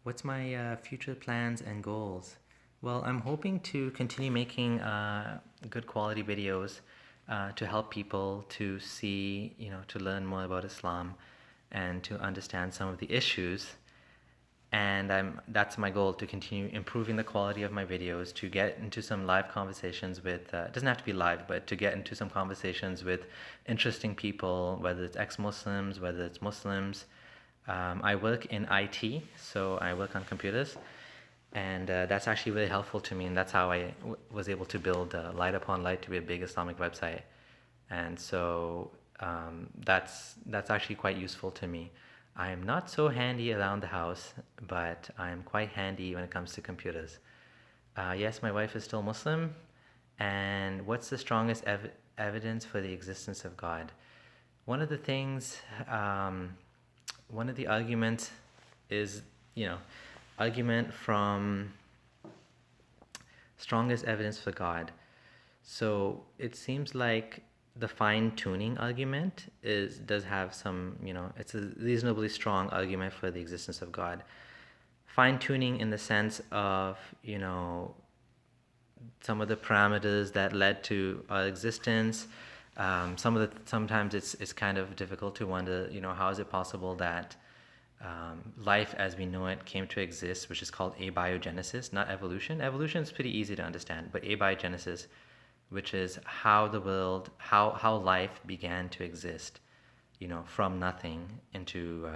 What's my future plans and goals? Well, I'm hoping to continue making good quality videos to help people to see, to learn more about Islam and to understand some of the issues. And that's my goal, to continue improving the quality of my videos, to get into some live conversations with, it doesn't have to be live, but to get into some conversations with interesting people, whether it's ex-Muslims, whether it's Muslims. I work in IT, so I work on computers, and that's actually really helpful to me, and that's how I was able to build Light Upon Light to be a big Islamic website. And so that's actually quite useful to me. I am not so handy around the house, but I am quite handy when it comes to computers. Yes, my wife is still Muslim. And what's the strongest evidence for the existence of God? One of the things, one of the arguments is, argument from strongest evidence for God. So it seems like the fine-tuning argument does have some, it's a reasonably strong argument for the existence of God. Fine-tuning in the sense of, some of the parameters that led to our existence. Sometimes it's kind of difficult to wonder, how is it possible that life as we know it came to exist, which is called abiogenesis, not evolution. Evolution is pretty easy to understand, but abiogenesis, which is how the world, how life began to exist, from nothing into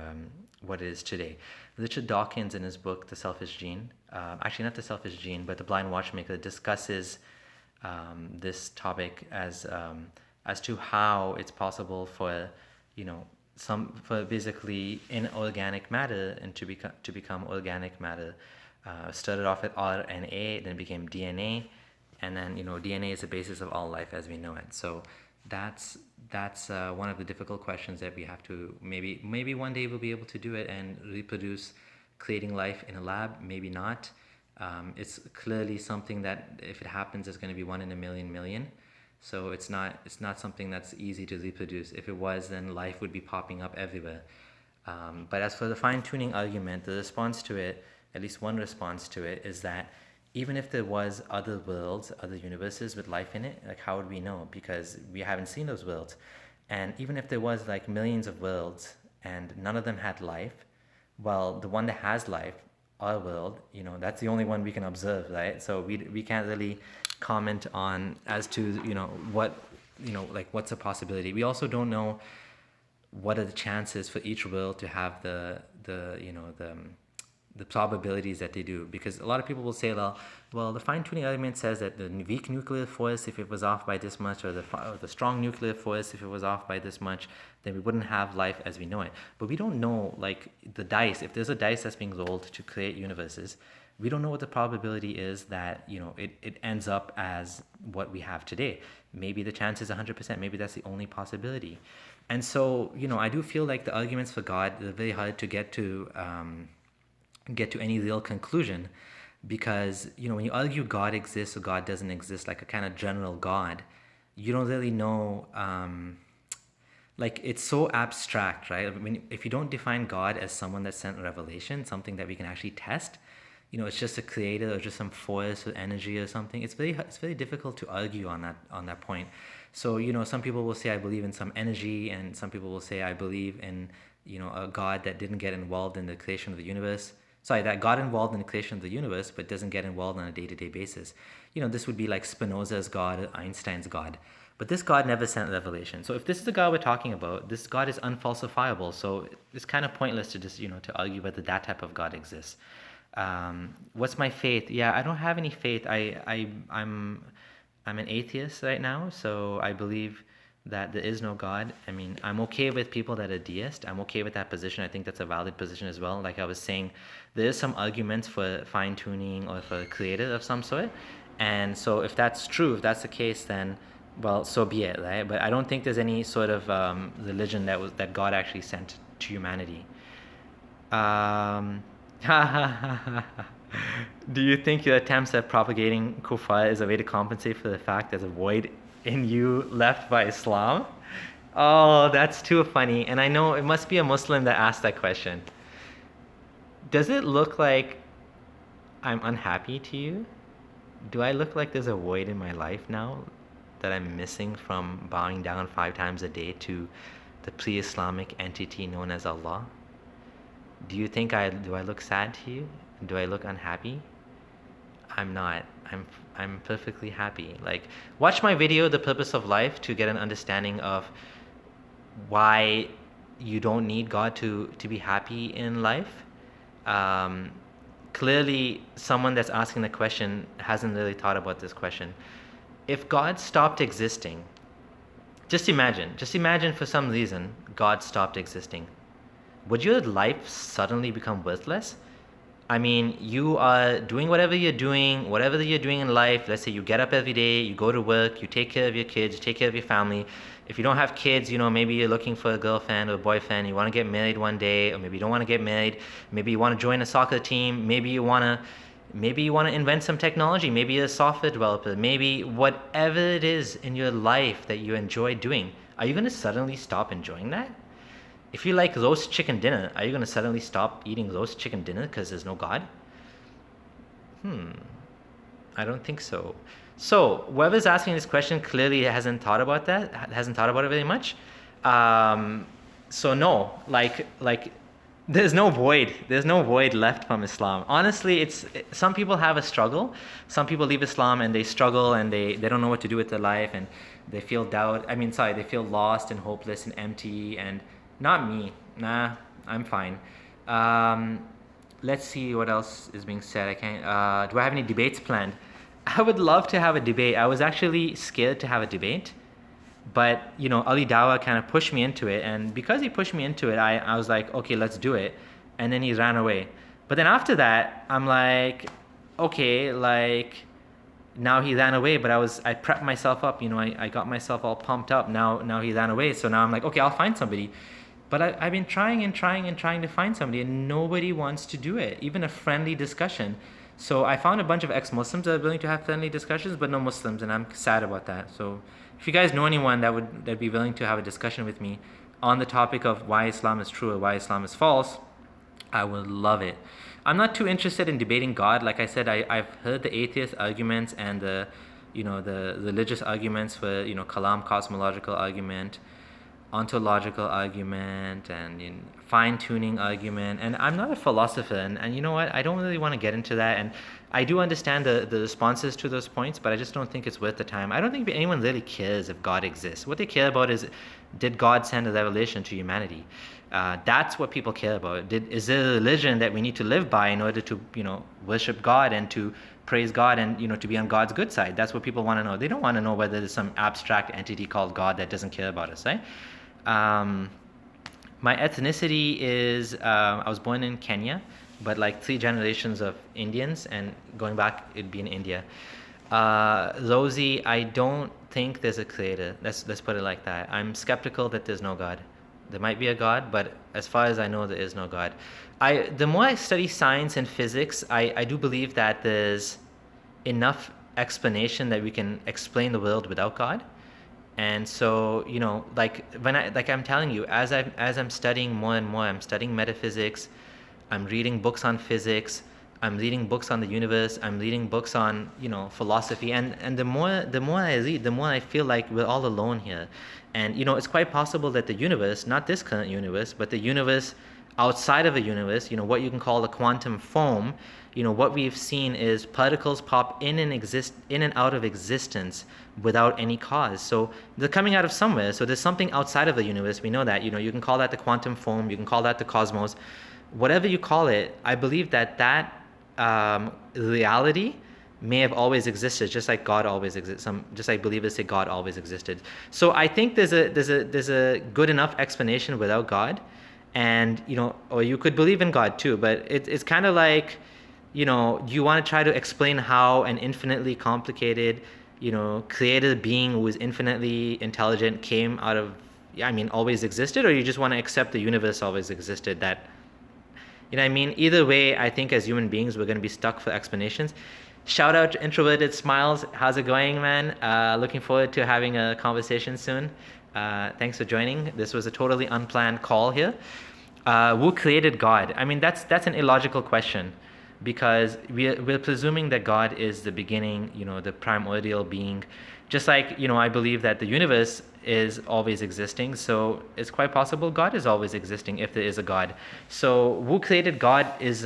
what it is today. Richard Dawkins, in his book The Selfish Gene, actually not The Selfish Gene, but The Blind Watchmaker, discusses this topic as to how it's possible for, for basically inorganic matter and to become organic matter. Started off with RNA, then became DNA, and then DNA is the basis of all life as we know it. So that's one of the difficult questions that we have to maybe one day we'll be able to do it and reproduce, creating life in a lab. Maybe not. It's clearly something that if it happens, it's going to be 1 in a million. So it's not something that's easy to reproduce. If it was, then life would be popping up everywhere. But as for the fine-tuning argument, the response to it, at least one response to it, is that even if there was other worlds, other universes with life in it, like how would we know? Because we haven't seen those worlds. And even if there was like millions of worlds and none of them had life, well, the one that has life, our world, that's the only one we can observe, right? So we can't really comment on as to, what, like what's a possibility. We also don't know what are the chances for each world to have the probabilities that they do, because a lot of people will say, well, the fine-tuning argument says that the weak nuclear force, if it was off by this much, or the strong nuclear force, if it was off by this much, then we wouldn't have life as we know it. But we don't know, like the dice, if there's a dice that's being rolled to create universes, we don't know what the probability is that it ends up as what we have today. Maybe the chance is 100%. Maybe that's the only possibility. And so I do feel like the arguments for God are very hard to get to any real conclusion, because when you argue God exists or God doesn't exist, like a kind of general God, you don't really know, like it's so abstract, right? If you don't define God as someone that sent revelation, something that we can actually test, it's just a creator or just some force or energy or something, it's very difficult to argue on that point. So some people will say I believe in some energy, and some people will say I believe in a God that didn't get involved in the creation of the universe. Sorry, that got involved in the creation of the universe but doesn't get involved on a day-to-day basis. This would be like Spinoza's God or Einstein's God. But this God never sent revelation. So if this is the God we're talking about, this God is unfalsifiable. So it's kind of pointless to just, to argue whether that type of God exists. What's my faith? Yeah, I don't have any faith. I'm an atheist right now, so I believe that there is no God. I mean, I'm okay with people that are deist. I'm okay with that position. I think that's a valid position as well. Like I was saying, there is some arguments for fine-tuning or for a creator of some sort. And so if that's true, if that's the case, then, well, so be it, right? But I don't think there's any sort of religion that God actually sent to humanity. Um, Do you think your attempts at propagating kufar is a way to compensate for the fact there's a void in you left by Islam? Oh, that's too funny. And I know it must be a Muslim that asked that question. Does it look like I'm unhappy to you? Do I look like there's a void in my life now that I'm missing from bowing down 5 times a day to the pre-Islamic entity known as Allah? Do you think do I look sad to you? Do I look unhappy? I'm not. I'm perfectly happy. Like, watch my video, The Purpose of Life, to get an understanding of why you don't need God to be happy in life. Clearly, someone that's asking the question hasn't really thought about this question. If God stopped existing, just imagine for some reason God stopped existing. Would your life suddenly become worthless? I mean, you are doing whatever you're doing in life. Let's say you get up every day, you go to work, you take care of your kids, you take care of your family. If you don't have kids, maybe you're looking for a girlfriend or a boyfriend, you want to get married one day, or maybe you don't want to get married, maybe you want to join a soccer team, maybe you want to invent some technology, maybe you're a software developer, maybe whatever it is in your life that you enjoy doing, are you going to suddenly stop enjoying that? If you like roast chicken dinner, are you going to suddenly stop eating roast chicken dinner because there's no God? I don't think so. So whoever's asking this question clearly hasn't thought about it very much. So no, like there's no void left from Islam. Honestly, some people have a struggle. Some people leave Islam and they struggle and they don't know what to do with their life, and they feel they feel lost and hopeless and empty. And not me. Nah, I'm fine. Let's see what else is being said. I can't. Do I have any debates planned? I would love to have a debate. I was actually scared to have a debate, but Ali Dawa kind of pushed me into it, and because he pushed me into it, I was like, okay, let's do it. And then he ran away. But then after that, I'm like, okay, like now he ran away, but I prepped myself up. I got myself all pumped up. Now he ran away, so now I'm like, okay, I'll find somebody. But I've been trying to find somebody, and nobody wants to do it, even a friendly discussion. So I found a bunch of ex-Muslims that are willing to have friendly discussions, but no Muslims, and I'm sad about that. So if you guys know anyone that'd be willing to have a discussion with me on the topic of why Islam is true or why Islam is false, I would love it. I'm not too interested in debating God. Like I said, I've heard the atheist arguments and the religious arguments for kalam, cosmological argument, ontological argument, and fine-tuning argument. And I'm not a philosopher, and you know what, I don't really want to get into that. And I do understand the responses to those points, but I just don't think it's worth the time. I don't think anyone really cares if God exists. What they care about is, did God send a revelation to humanity? That's what people care about. Is there a religion that we need to live by in order to worship God and to praise God and to be on God's good side? That's what people want to know. They don't want to know whether there's some abstract entity called God that doesn't care about us, right? My ethnicity is I was born in Kenya, but like 3 generations of Indians, and going back it'd be in India. Rosie, I don't think there's a creator. Let's put it like that. I'm skeptical that there's no God. There might be a God, but as far as I know, there is no God. The more I study science and physics, I do believe that there's enough explanation that we can explain the world without God. And so, I'm telling you, as I'm studying more and more, I'm studying metaphysics, I'm reading books on physics, I'm reading books on the universe, I'm reading books on, philosophy, and the more I read, the more I feel like we're all alone here. And it's quite possible that the universe, not this current universe, but the universe outside of a universe, what you can call the quantum foam, what we've seen is particles pop in and out of existence without any cause. So they're coming out of somewhere. So there's something outside of the universe. We know that. You can call that the quantum foam. You can call that the cosmos. Whatever you call it, I believe that reality may have always existed, just like God always exists. Just like believers say God always existed. So I think there's a good enough explanation without God, and or you could believe in God too. But it's kind of like, you want to try to explain how an infinitely complicated, created being who is infinitely intelligent came out of, always existed, or you just want to accept the universe always existed. That, either way, I think as human beings, we're going to be stuck for explanations. Shout out to Introverted Smiles. How's it going, man? Looking forward to having a conversation soon. Thanks for joining. This was a totally unplanned call here. Who created God? I mean, that's an illogical question, because we're presuming that God is the beginning, the primordial being. Just like, I believe that the universe is always existing, so it's quite possible God is always existing if there is a God. So who created God is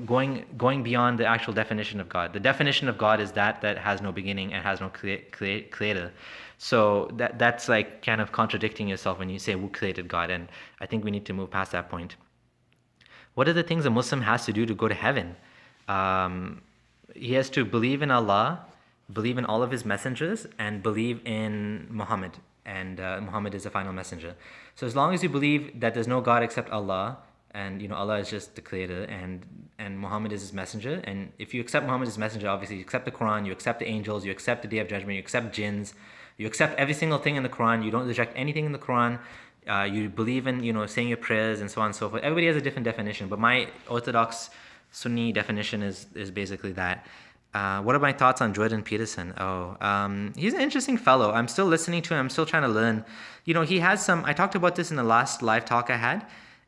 going beyond the actual definition of God. The definition of God is that has no beginning and has no creator. So that's like kind of contradicting yourself when you say who created God, and I think we need to move past that point. What are the things a Muslim has to do to go to heaven? He has to believe in Allah, believe in all of his messengers, and believe in Muhammad. And Muhammad is the final messenger. So as long as you believe that there's no God except Allah, and Allah is just the creator, and Muhammad is his messenger, and if you accept Muhammad as his messenger, obviously you accept the Quran, you accept the angels, you accept the Day of Judgment, you accept jinns, you accept every single thing in the Quran, you don't reject anything in the Quran, you believe in saying your prayers and so on and so forth. Everybody has a different definition, but my orthodox Sunni definition is basically that. What are my thoughts on Jordan Peterson? He's an interesting fellow. I'm still listening to him. I'm still trying to learn. He has some, I talked about this in the last live talk I had,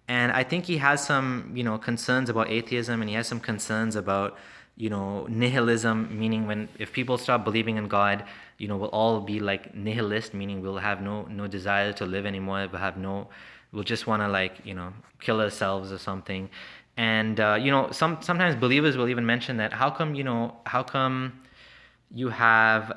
and I think he has some, concerns about atheism, and he has some concerns about, nihilism, meaning if people stop believing in God, we'll all be like nihilist, meaning we'll have no desire to live anymore. We'll just want to kill ourselves or something. And sometimes believers will even mention that how come you have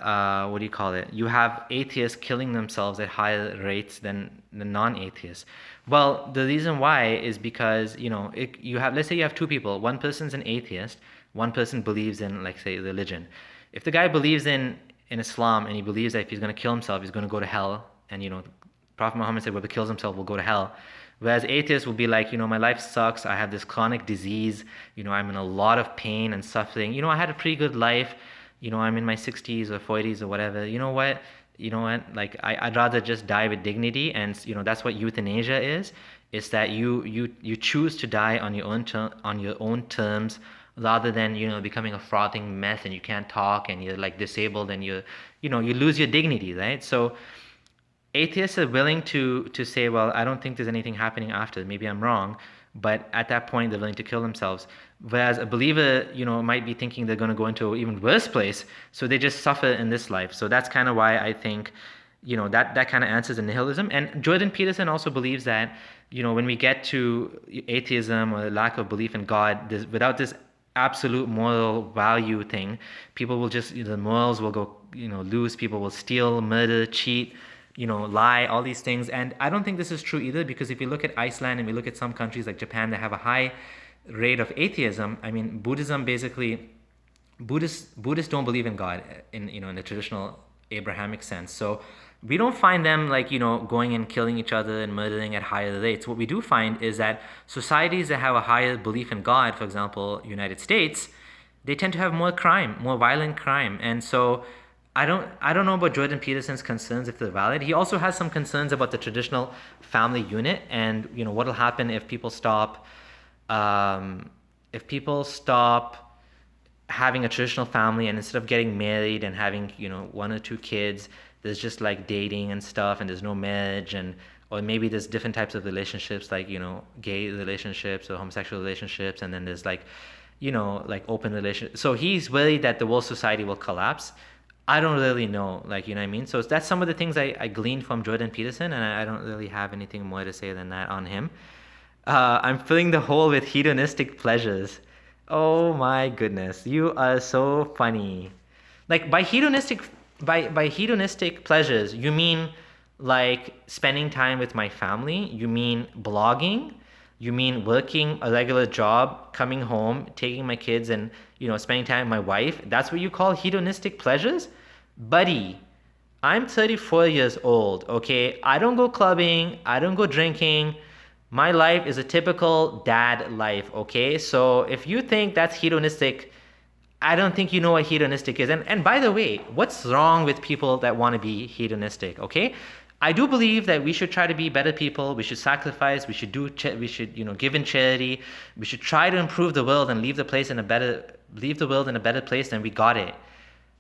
you have atheists killing themselves at higher rates than the non-atheists. Well, the reason why is because let's say you have two people. One person's an atheist, one person believes in, like, say, religion. If the guy believes in Islam, and he believes that if he's going to kill himself, he's going to go to hell, and Prophet Muhammad said whoever kills himself will go to hell. Whereas atheists will be like, my life sucks, I have this chronic disease, I'm in a lot of pain and suffering. I had a pretty good life, I'm in my 60s or 40s or whatever. You know what, like, I'd rather just die with dignity. And that's what euthanasia is that you choose to die on your own terms, rather than becoming a frothing mess and you can't talk and you're like disabled and you lose your dignity, right? So atheists are willing to say, well, I don't think there's anything happening after, maybe I'm wrong, but at that point they're willing to kill themselves. Whereas a believer, might be thinking they're going to go into an even worse place, so they just suffer in this life. So that's kind of why I think, that kind of answers the nihilism. And Jordan Peterson also believes that, when we get to atheism or lack of belief in God, without this absolute moral value thing, people will just, the morals will go, loose, people will steal, murder, cheat, lie, all these things. And I don't think this is true either, because if you look at Iceland and we look at some countries like Japan that have a high rate of atheism, I mean, Buddhism basically, Buddhists don't believe in God in the traditional Abrahamic sense. So we don't find them going and killing each other and murdering at higher rates. What we do find is that societies that have a higher belief in God, for example, United States, they tend to have more crime, more violent crime. And so I don't know about Jordan Peterson's concerns, if they're valid. He also has some concerns about the traditional family unit, and what will happen if people stop having a traditional family, and instead of getting married and having one or two kids, there's just like dating and stuff, and there's no marriage, or maybe there's different types of relationships, like gay relationships or homosexual relationships, and then there's like open relationships. So he's worried that the whole society will collapse. I don't really know, what I mean? So that's some of the things I gleaned from Jordan Peterson, and I don't really have anything more to say than that on him. I'm filling the hole with hedonistic pleasures. Oh my goodness, you are so funny. Like, by hedonistic pleasures, you mean like spending time with my family? You mean blogging? You mean working a regular job, coming home, taking my kids and, spending time with my wife? That's what you call hedonistic pleasures? Buddy, I'm 34 years old, okay? I don't go clubbing. I don't go drinking. My life is a typical dad life, okay? So if you think that's hedonistic, I don't think you know what hedonistic is. And by the way, what's wrong with people that want to be hedonistic, okay? I do believe that we should try to be better people. We should sacrifice. We should give in charity. We should try to improve the world and leave the world in a better place than we got it.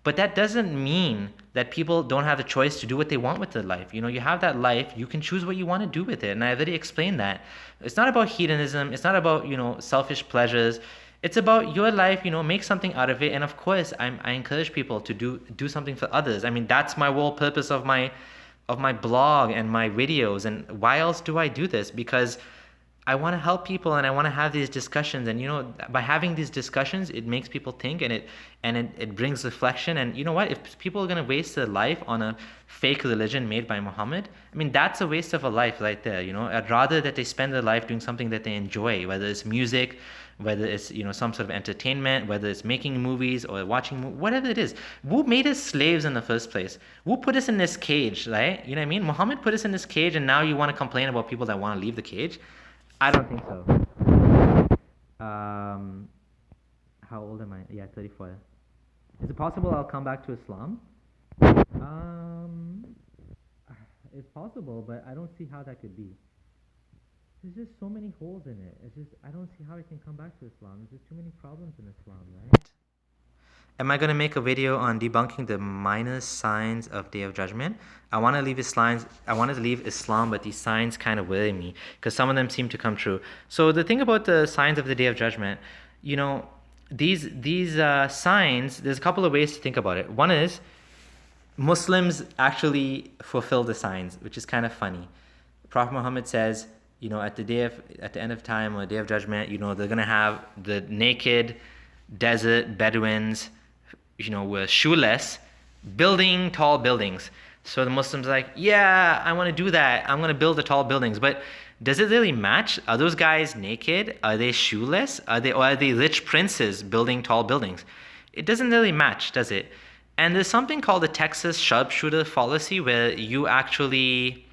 But that doesn't mean that people don't have the choice to do what they want with their life. You have that life, you can choose what you want to do with it. And I already explained that. It's not about hedonism, it's not about, selfish pleasures. It's about your life, make something out of it. And of course, I encourage people to do something for others. I mean, that's my whole purpose of my blog and my videos. And why else do I do this? Because I want to help people and I want to have these discussions, and by having these discussions, it makes people think, and it brings reflection. And you know what, if people are going to waste their life on a fake religion made by Muhammad, I mean, that's a waste of a life right there. I'd rather that they spend their life doing something that they enjoy, whether it's music, whether it's some sort of entertainment, whether it's making movies or watching whatever it is. Who made us slaves in the first place? Who put us in this cage, right? You know what I mean? Muhammad put us in this cage, and now you want to complain about people that want to leave the cage? I don't think so. How old am I? Yeah, 34. Is it possible I'll come back to Islam? It's possible, but I don't see how that could be. There's just so many holes in it. I don't see how I can come back to Islam. There's just too many problems in Islam, right? Am I going to make a video on debunking the minor signs of Day of Judgment? I wanted to leave Islam, but these signs kind of worry me because some of them seem to come true. So the thing about the signs of the Day of Judgment, these signs, there's a couple of ways to think about it. One is Muslims actually fulfill the signs, which is kind of funny. Prophet Muhammad says, at the end of time or Day of Judgment, they're going to have the naked desert Bedouins, were shoeless, building tall buildings. So the Muslims are like, yeah, I want to do that. I'm going to build the tall buildings. But does it really match? Are those guys naked? Are they shoeless? Are they rich princes building tall buildings? It doesn't really match, does it? And there's something called the Texas sharpshooter fallacy, where you actually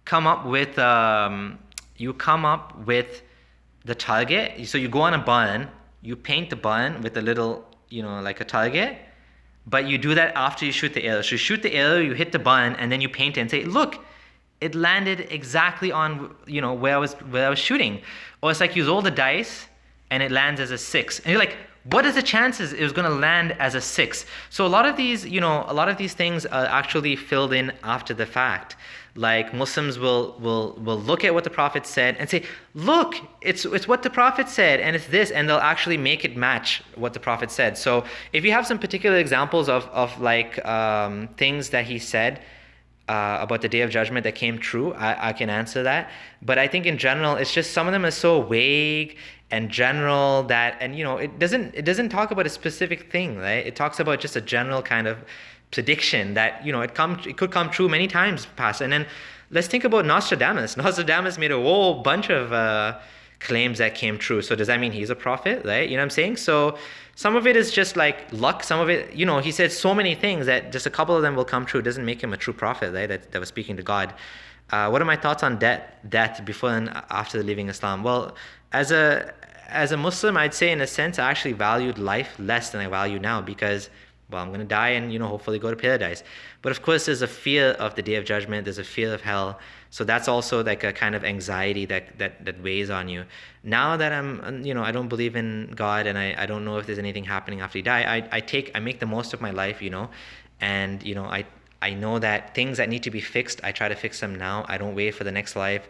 come up with the target. So you go on a barn, you paint the barn with a little, like a target, but you do that after you shoot the arrow. So you shoot the arrow, you hit the barn, and then you paint it and say, look, it landed exactly on, where I was shooting. Or it's like you roll the dice and it lands as a 6. And you're like, what is the chances it was going to land as a 6? So a lot of these things are actually filled in after the fact. Like Muslims will look at what the Prophet said and say, look, it's what the Prophet said, and it's this, and they'll actually make it match what the Prophet said. So if you have some particular examples of things that he said about the Day of Judgment that came true, I can answer that. But I think in general, it's just some of them are so vague and general that, and it doesn't talk about a specific thing, right? It talks about just a general kind of prediction that it could come true many times past. And then let's think about Nostradamus. Nostradamus made a whole bunch of claims that came true. So does that mean he's a prophet, right? You know what I'm saying? So some of it is just like luck. Some of it, he said so many things that just a couple of them will come true. It doesn't make him a true prophet, right? That was speaking to God. What are my thoughts on death before and after leaving Islam? Well, as a Muslim, I'd say in a sense I actually valued life less than I value now, because I'm going to die and, hopefully go to paradise. But of course, there's a fear of the Day of Judgment. There's a fear of hell. So that's also like a kind of anxiety that weighs on you. Now that I'm, I don't believe in God, and I don't know if there's anything happening after you die, I make the most of my life, and, I know that things that need to be fixed, I try to fix them now. I don't wait for the next life.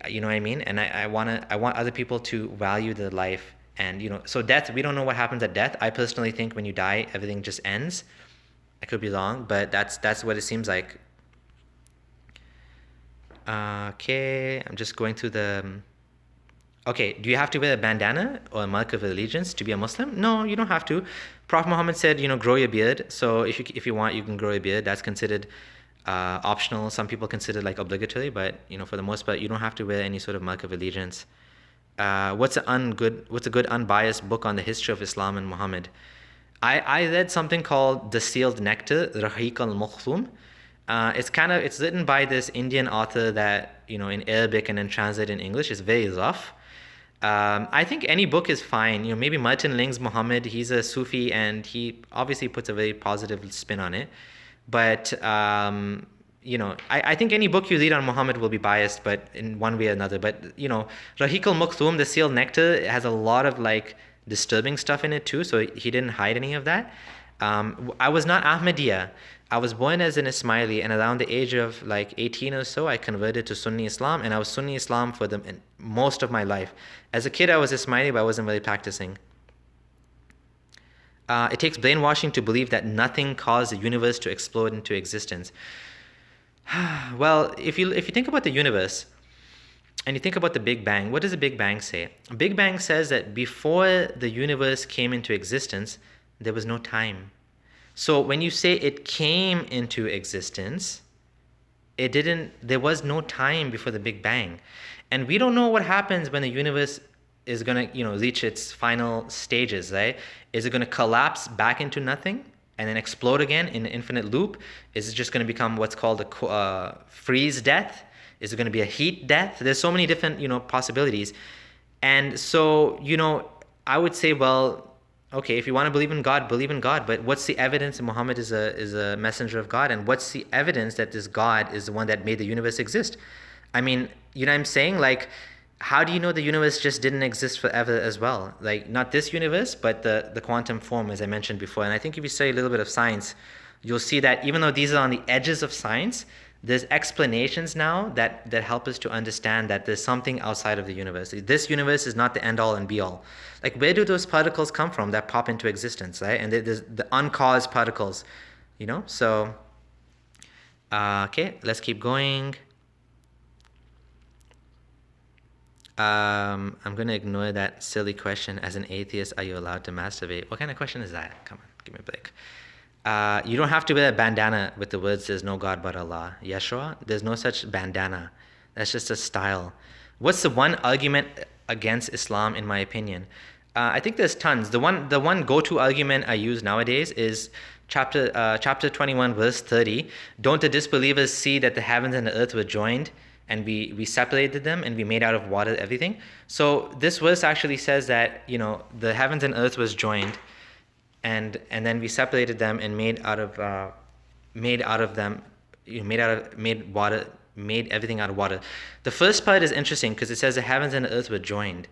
You know what I mean? And I want other people to value their life. And, so death, we don't know what happens at death. I personally think when you die, everything just ends. I could be wrong, but that's what it seems like. Okay, I'm just going through the... Okay, do you have to wear a bandana or a mark of allegiance to be a Muslim? No, you don't have to. Prophet Muhammad said, grow your beard. So if you want, you can grow your beard. That's considered optional. Some people consider like obligatory, but, for the most part, you don't have to wear any sort of mark of allegiance. What's a good unbiased book on the history of Islam and Muhammad? I read something called The Sealed Nectar, Rahiq al-Makhtum. It's written by this Indian author that, in Arabic and then translated in English. It's very rough. I think any book is fine. Maybe Martin Ling's Muhammad, he's a Sufi and he obviously puts a very positive spin on it. But, I think any book you read on Muhammad will be biased, but in one way or another. But, Rahiq al-Makhtum, The Sealed Nectar, has a lot of disturbing stuff in it too. So he didn't hide any of that. I was not Ahmadiyya. I was born as an Ismaili, and around the age of like 18 or so, I converted to Sunni Islam, and I was Sunni Islam for most of my life. As a kid, I was Ismaili, but I wasn't really practicing. It takes brainwashing to believe that nothing caused the universe to explode into existence. Well, if you think about the universe, and you think about the Big Bang, what does the Big Bang say? Big Bang says that before the universe came into existence, there was no time. So when you say it came into existence, there was no time before the Big Bang. And we don't know what happens when the universe is going to, reach its final stages, right? Is it going to collapse back into nothing and then explode again in an infinite loop? Is it just going to become what's called a freeze death? Is it going to be a heat death? There's so many different, possibilities. And so, I would say, well, okay, if you want to believe in God, but what's the evidence that Muhammad is a messenger of God? And what's the evidence that this God is the one that made the universe exist? I mean, what I'm saying? Like, how do you know the universe just didn't exist forever as well? Like, not this universe, but the quantum form, as I mentioned before. And I think if you study a little bit of science, you'll see that even though these are on the edges of science, there's explanations now that help us to understand that there's something outside of the universe. This universe is not the end all and be all. Like, where do those particles come from that pop into existence, right? And there's the uncaused particles, So, okay, let's keep going. I'm going to ignore that silly question. As an atheist, are you allowed to masturbate? What kind of question is that? Come on, give me a break. You don't have to wear a bandana with the words, there's no God but Allah. Yeshua, there's no such bandana. That's just a style. What's the one argument against Islam, in my opinion? I think there's tons. The one go-to argument I use nowadays is chapter 21, verse 30. Don't the disbelievers see that the heavens and the earth were joined? And we separated them and we made out of water everything. So this verse actually says that, the heavens and earth was joined, and then we separated them and made everything out of water. The first part is interesting because it says the heavens and the earth were joined.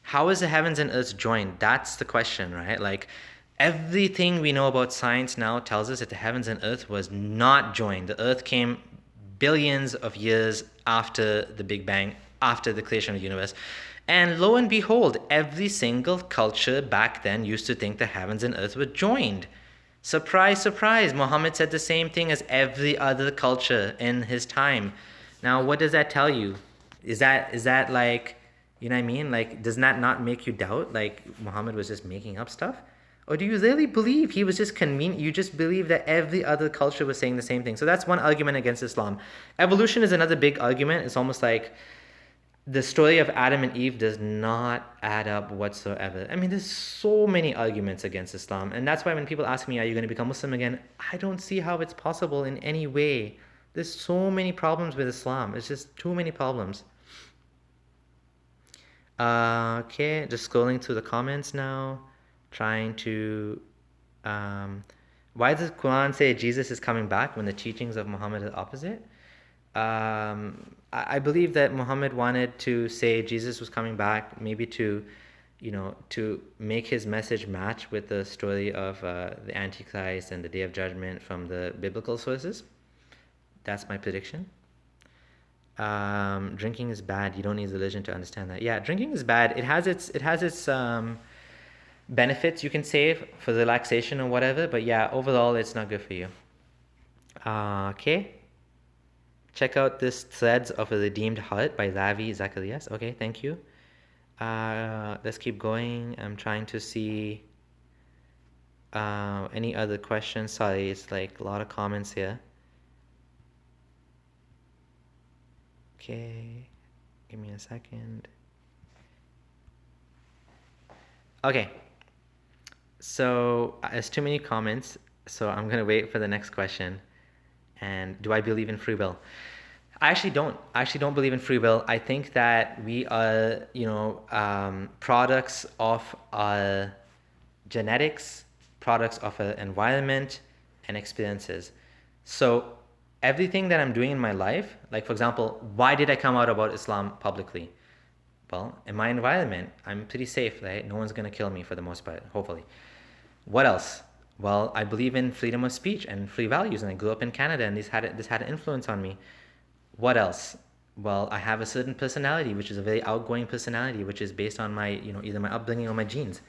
How is the heavens and earth joined? That's the question, right? Like, everything we know about science now tells us that the heavens and earth was not joined. The earth came billions of years after the Big Bang, after the creation of the universe. And lo and behold, every single culture back then used to think the heavens and earth were joined. Surprise, surprise. Muhammad said the same thing as every other culture in his time. Now, what does that tell you? Is that like, what I mean? Like, does that not make you doubt, like, Muhammad was just making up stuff? Or do you really believe he was just convenient? You just believe that every other culture was saying the same thing. So that's one argument against Islam. Evolution is another big argument. It's almost like the story of Adam and Eve does not add up whatsoever. I mean, there's so many arguments against Islam. And that's why when people ask me, are you going to become Muslim again? I don't see how it's possible in any way. There's so many problems with Islam. It's just too many problems. Okay, just scrolling through the comments now. Trying to, why does the Quran say Jesus is coming back when the teachings of Muhammad are opposite? I believe that Muhammad wanted to say Jesus was coming back, maybe to make his message match with the story of the Antichrist and the Day of Judgment from the biblical sources. That's my prediction. Drinking is bad. You don't need religion to understand that. Yeah, drinking is bad. It has its benefits, you can say, for relaxation or whatever, but yeah, overall it's not good for you. Okay, check out this Threads of a Redeemed Heart by Ravi Zacharias. Okay, thank you. Let's keep going. I'm trying to see any other questions. Sorry, it's like a lot of comments here. Okay, give me a second. Okay, so there's too many comments, so I'm going to wait for the next question. And do I believe in free will? I actually don't believe in free will. I think that we are, products of our genetics, products of our environment and experiences. So everything that I'm doing in my life, like for example, why did I come out about Islam publicly? Well, in my environment, I'm pretty safe, right? No one's going to kill me for the most part, hopefully. What else? Well, I believe in freedom of speech and free values, and I grew up in Canada, and this had an influence on me. What else? Well, I have a certain personality, which is a very outgoing personality, which is based on my, either my upbringing or my genes.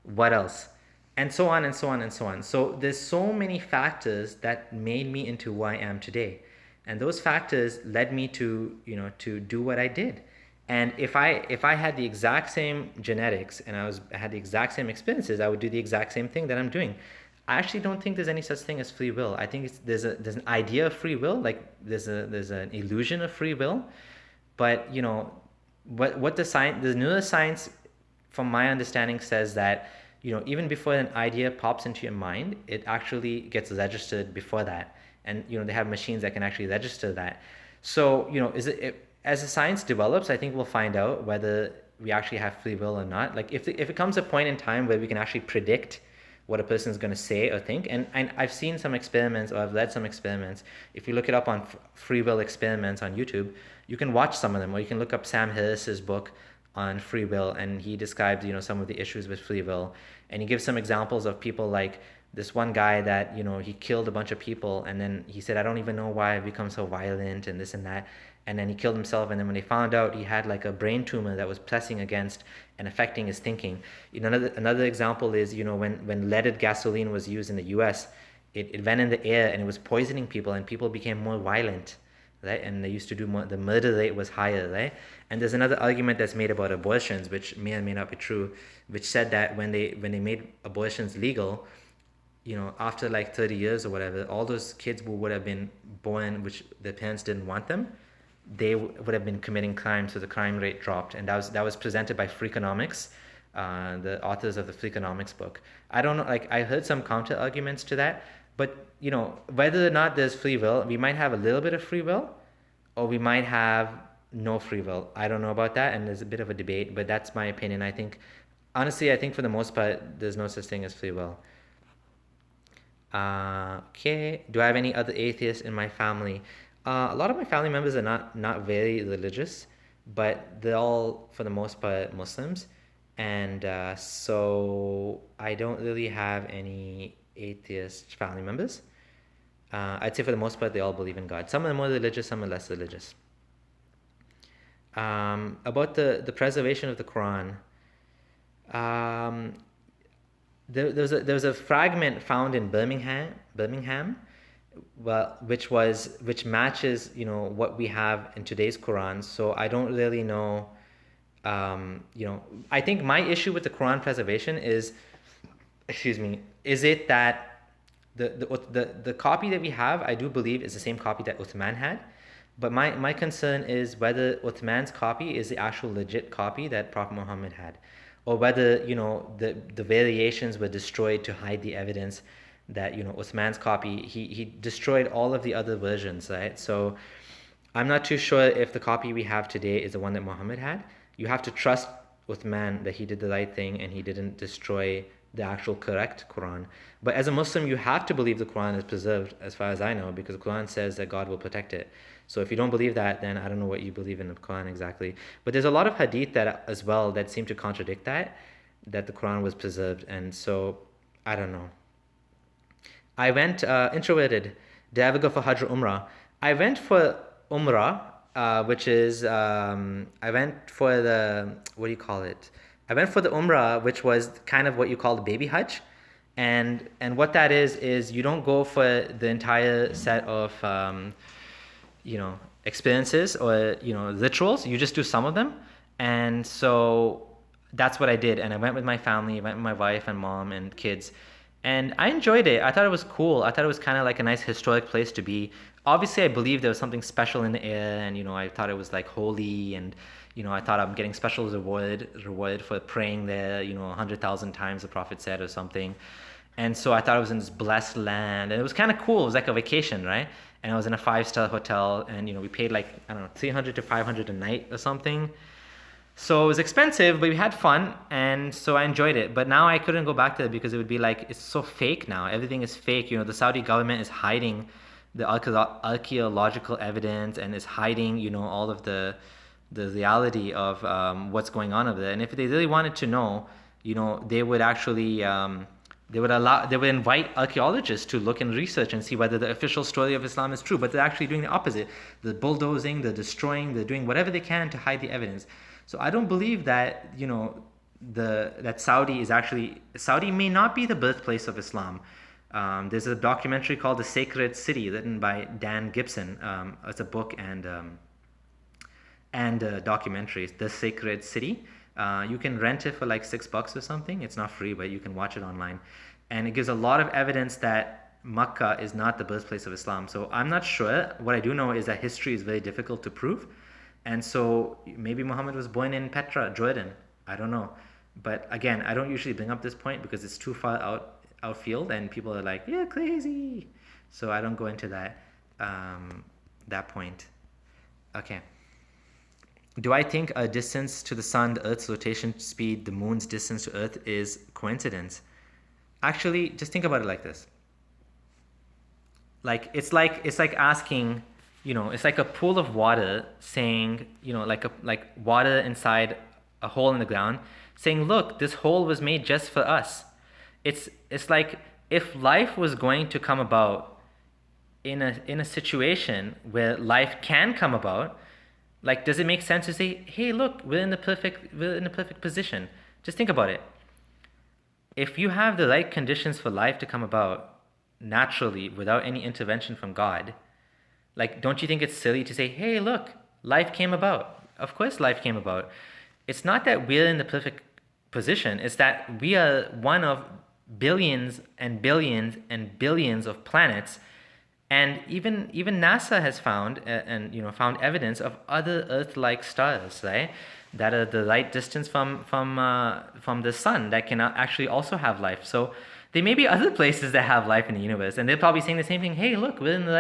What else? And so on and so on and so on. So there's so many factors that made me into who I am today. And those factors led me to, to do what I did. And if I had the exact same genetics and I had the exact same experiences, I would do the exact same thing that I'm doing. I actually don't think there's any such thing as free will. I think there's an idea of free will, like there's an illusion of free will, but what the neuroscience, from my understanding, says that even before an idea pops into your mind, it actually gets registered before that, and they have machines that can actually register that. So as the science develops, I think we'll find out whether we actually have free will or not. Like if it comes a point in time where we can actually predict what a person is going to say or think. And I've seen some experiments, or I've read some experiments. If you look it up on free will experiments on YouTube, you can watch some of them, or you can look up Sam Harris's book on free will, and he describes some of the issues with free will, and he gives some examples of people like this one guy that he killed a bunch of people, and then he said, I don't even know why I've become so violent and this and that, and then he killed himself, and then when they found out, he had like a brain tumor that was pressing against and affecting his thinking. Another example is when leaded gasoline was used in the US, it went in the air and it was poisoning people, and people became more violent, right? And they used to do more, the murder rate was higher, right? And there's another argument that's made about abortions, which may or may not be true, which said that when they made abortions legal, after like 30 years or whatever, all those kids who would have been born, which their parents didn't want them, they would have been committing crime, so the crime rate dropped. And that was presented by Freakonomics, the authors of the Freakonomics book. I don't know, like I heard some counter arguments to that, but whether or not there's free will, we might have a little bit of free will, or we might have no free will. I don't know about that, and there's a bit of a debate, but that's my opinion. Honestly, I think for the most part, there's no such thing as free will. Okay. Do I have any other atheists in my family? A lot of my family members are not very religious, but they're all, for the most part, Muslims. And so I don't really have any atheist family members. I'd say for the most part, they all believe in God. Some are more religious, some are less religious. About the preservation of the Quran, there was a fragment found in Birmingham, well, which matches what we have in today's Quran. So I don't really know. I think my issue with the Quran preservation is it that the copy that we have, I do believe, is the same copy that Uthman had. But my concern is whether Uthman's copy is the actual legit copy that Prophet Muhammad had, or whether the variations were destroyed to hide the evidence that Uthman's copy, he destroyed all of the other versions, right? So I'm not too sure if the copy we have today is the one that Muhammad had. You have to trust Uthman that he did the right thing and he didn't destroy the actual correct Quran. But as a Muslim, you have to believe the Quran is preserved, as far as I know, because the Quran says that God will protect it. So if you don't believe that, then I don't know what you believe in the Quran exactly. But there's a lot of hadith that as well that seem to contradict that the Quran was preserved. And so I don't know. I went introverted. Did I ever go for Hajj or Umrah? I went for Umrah, which is I went for the, what do you call it? I went for the Umrah, which was kind of what you call the baby Hajj. And what that is you don't go for the entire set of experiences or rituals. You just do some of them. And so that's what I did. And I went with my family. I went with my wife and mom and kids. And I enjoyed it. I thought it was cool. I thought it was kind of like a nice historic place to be. Obviously, I believed there was something special in the air, and I thought it was like holy, and I thought I'm getting special reward for praying there, 100,000 times the Prophet said or something. And so I thought I was in this blessed land, and it was kind of cool. It was like a vacation, right? And I was in a 5-star hotel, and we paid like, I don't know, 300 to 500 a night or something. So it was expensive, but we had fun, and so I enjoyed it. But now I couldn't go back there because it would be like, it's so fake now. Everything is fake. The Saudi government is hiding the archaeological evidence and is hiding, all of the reality of what's going on over there. And if they really wanted to know, they would actually They would invite archaeologists to look and research and see whether the official story of Islam is true, but they're actually doing the opposite. They're bulldozing, they're destroying, they're doing whatever they can to hide the evidence. So I don't believe that, that Saudi may not be the birthplace of Islam. There's a documentary called The Sacred City, written by Dan Gibson. It's a book and documentaries. The Sacred City. You can rent it for like $6 or something. It's not free, but you can watch it online. And it gives a lot of evidence that Makkah is not the birthplace of Islam. So I'm not sure. What I do know is that history is very difficult to prove. And so maybe Muhammad was born in Petra, Jordan. I don't know. But again, I don't usually bring up this point because it's too far outfield and people are like, yeah, crazy. So I don't go into that point. Okay. Do I think a distance to the sun, the Earth's rotation speed, the moon's distance to Earth is coincidence? Actually, just think about it like this. It's like asking, it's like a pool of water saying, like water inside a hole in the ground, saying, look, this hole was made just for us. It's like if life was going to come about in a situation where life can come about. Like, does it make sense to say, hey, look, we're in the perfect position? Just think about it. If you have the right conditions for life to come about naturally without any intervention from God, like, don't you think it's silly to say, hey, look, life came about? Of course life came about. It's not that we're in the perfect position. It's that we are one of billions and billions and billions of planets. And even NASA has found found evidence of other Earth-like stars, right, that are the right distance from the sun that can actually also have life. So there may be other places that have life in the universe, and they're probably saying the same thing. Hey, look, we're in the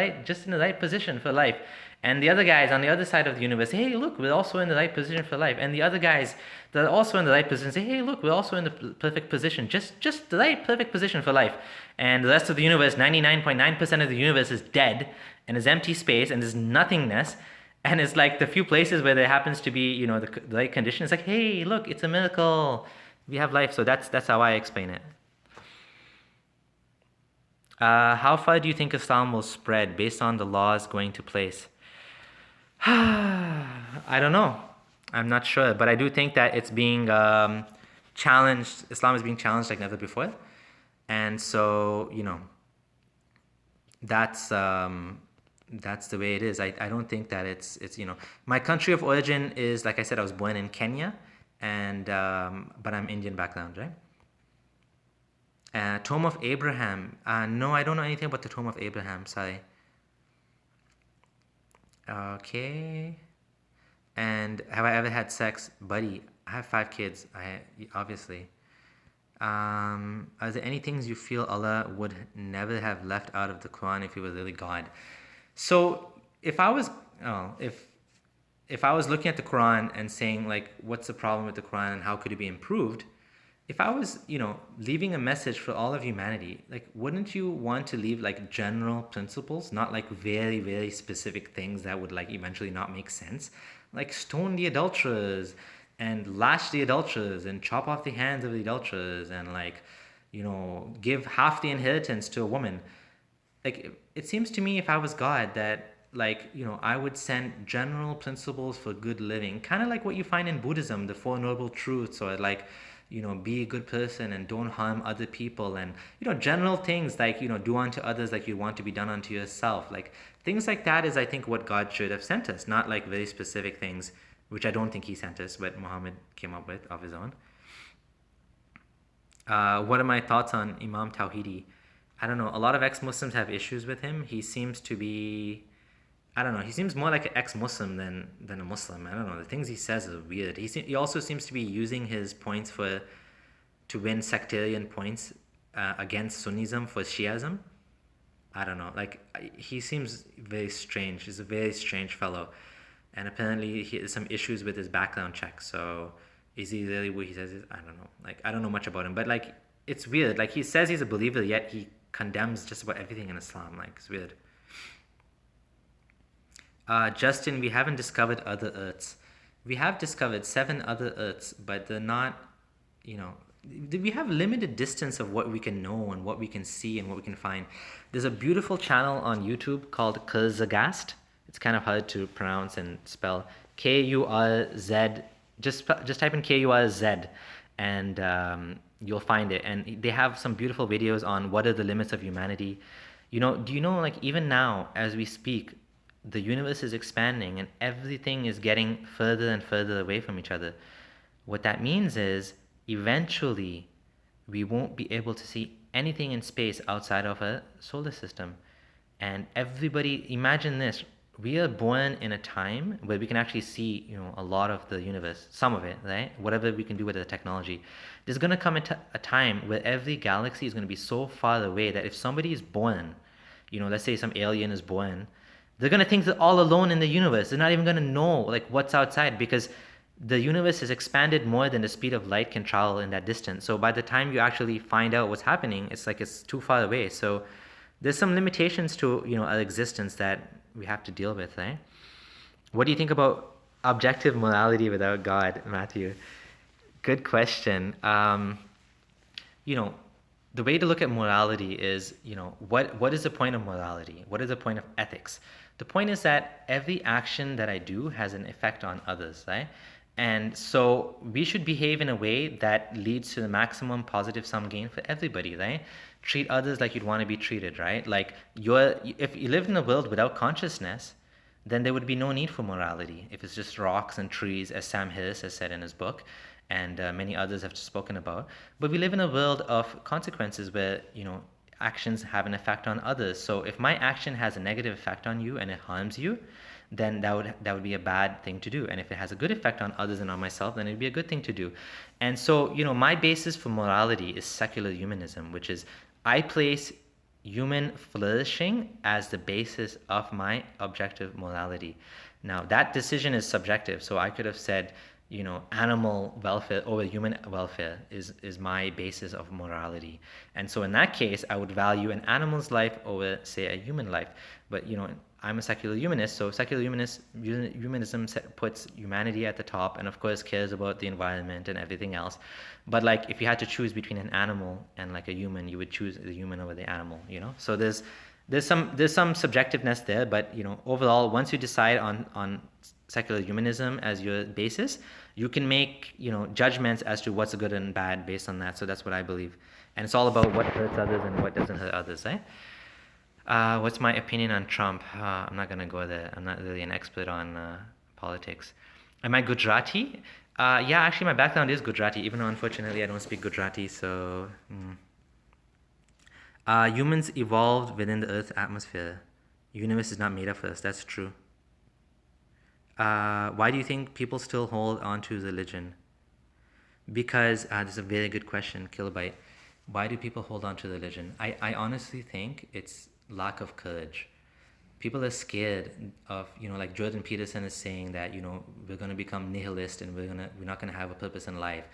right position for life. And the other guys on the other side of the universe say, hey, look, we're also in the right position for life. And the other guys that are also in the right position say, hey, look, we're also in the perfect position, just the right perfect position for life. And the rest of the universe, 99.9% of the universe is dead and is empty space and is nothingness. And it's like the few places where there happens to be, the right condition. It's like, hey, look, it's a miracle. We have life. So that's how I explain it. How far do you think Islam will spread based on the laws going to place? I don't know. I'm not sure, but I do think that it's being challenged. Islam is being challenged like never before, and so that's the way it is. I don't think that it's my country of origin is, like I said, I was born in Kenya, and but I'm Indian background, right? Tomb of Abraham. No, I don't know anything about the Tomb of Abraham. Sorry. Okay. And have I ever had sex? Buddy, I have 5 kids. Obviously. Are there any things you feel Allah would never have left out of the Quran if He was really God? So if I was looking at the Quran and saying, like, what's the problem with the Quran and how could it be improved? If I was, leaving a message for all of humanity, like, wouldn't you want to leave, like, general principles, not, like, very, very specific things that would, like, eventually not make sense? Like, stone the adulterers and lash the adulterers and chop off the hands of the adulterers and, like, give half the inheritance to a woman. Like, it seems to me if I was God that, like, I would send general principles for good living, kind of like what you find in Buddhism, the Four Noble Truths, or, like, be a good person and don't harm other people, and general things like do unto others like you want to be done unto yourself. Like, things like that is, I think, what God should have sent us, not like very specific things, which I don't think He sent us, but Muhammad came up with of his own. What are my thoughts on Imam Tawhidi? I don't know. A lot of ex-Muslims have issues with him. He seems to be, I don't know, he seems more like an ex-Muslim than a Muslim. I don't know, the things he says are weird. He also seems to be using his points to win sectarian points against Sunnism for Shiism. I don't know, like, he seems very strange. He's a very strange fellow. And apparently he has some issues with his background check. So is he really what he says? I don't know. Like, I don't know much about him. But, like, it's weird. Like, he says he's a believer, yet he condemns just about everything in Islam. Like, it's weird. Justin, we haven't discovered other Earths. We have discovered 7 other Earths, but they're not, we have limited distance of what we can know and what we can see and what we can find. There's a beautiful channel on YouTube called Kurzagast. It's kind of hard to pronounce and spell. Kurz. Just type in Kurz, and you'll find it. And they have some beautiful videos on what are the limits of humanity. Do you know, like, even now as we speak, the universe is expanding and everything is getting further and further away from each other. What that means is eventually we won't be able to see anything in space outside of a solar system. And everybody, imagine this, we are born in a time where we can actually see, a lot of the universe, some of it, right? Whatever we can do with the technology. There's going to come a time where every galaxy is going to be so far away that if somebody is born, let's say some alien is born, they're going to think they're all alone in the universe. They're not even going to know like what's outside, because the universe has expanded more than the speed of light can travel in that distance. So by the time you actually find out what's happening, it's like it's too far away. So there's some limitations to our existence that we have to deal with, right? What do you think about objective morality without God, Matthew? Good question. The way to look at morality is, what is the point of morality? What is the point of ethics? The point is that every action that I do has an effect on others, right? And so we should behave in a way that leads to the maximum positive sum gain for everybody, right? Treat others like you'd want to be treated, right? Like if you lived in a world without consciousness, then there would be no need for morality. If it's just rocks and trees, as Sam Harris has said in his book, and many others have spoken about. But we live in a world of consequences where, actions have an effect on others. So if my action has a negative effect on you and it harms you, then that would be a bad thing to do. And if it has a good effect on others and on myself, then it'd be a good thing to do. And so, my basis for morality is secular humanism, which is I place human flourishing as the basis of my objective morality. Now, that decision is subjective. So I could have said, animal welfare over human welfare is my basis of morality. And so in that case, I would value an animal's life over, say, a human life. But, I'm a secular humanist, so secular humanism puts humanity at the top and, of course, cares about the environment and everything else. But, like, if you had to choose between an animal and, like, a human, you would choose the human over the animal, So there's some subjectiveness there, but, overall, once you decide on secular humanism as your basis, you can make, judgments as to what's good and bad based on that. So that's what I believe. And it's all about what hurts others and what doesn't hurt others, right? What's my opinion on Trump? I'm not going to go there. I'm not really an expert on politics. Am I Gujarati? Yeah, actually my background is Gujarati, even though unfortunately I don't speak Gujarati, so... humans evolved within the Earth's atmosphere. Universe is not made of us, that's true. Why do you think people still hold on to religion? Because, this is a very good question, Kilobyte. Why do people hold on to religion? I honestly think it's lack of courage. People are scared of, like Jordan Peterson is saying that, we're going to become nihilist and we're not going to have a purpose in life,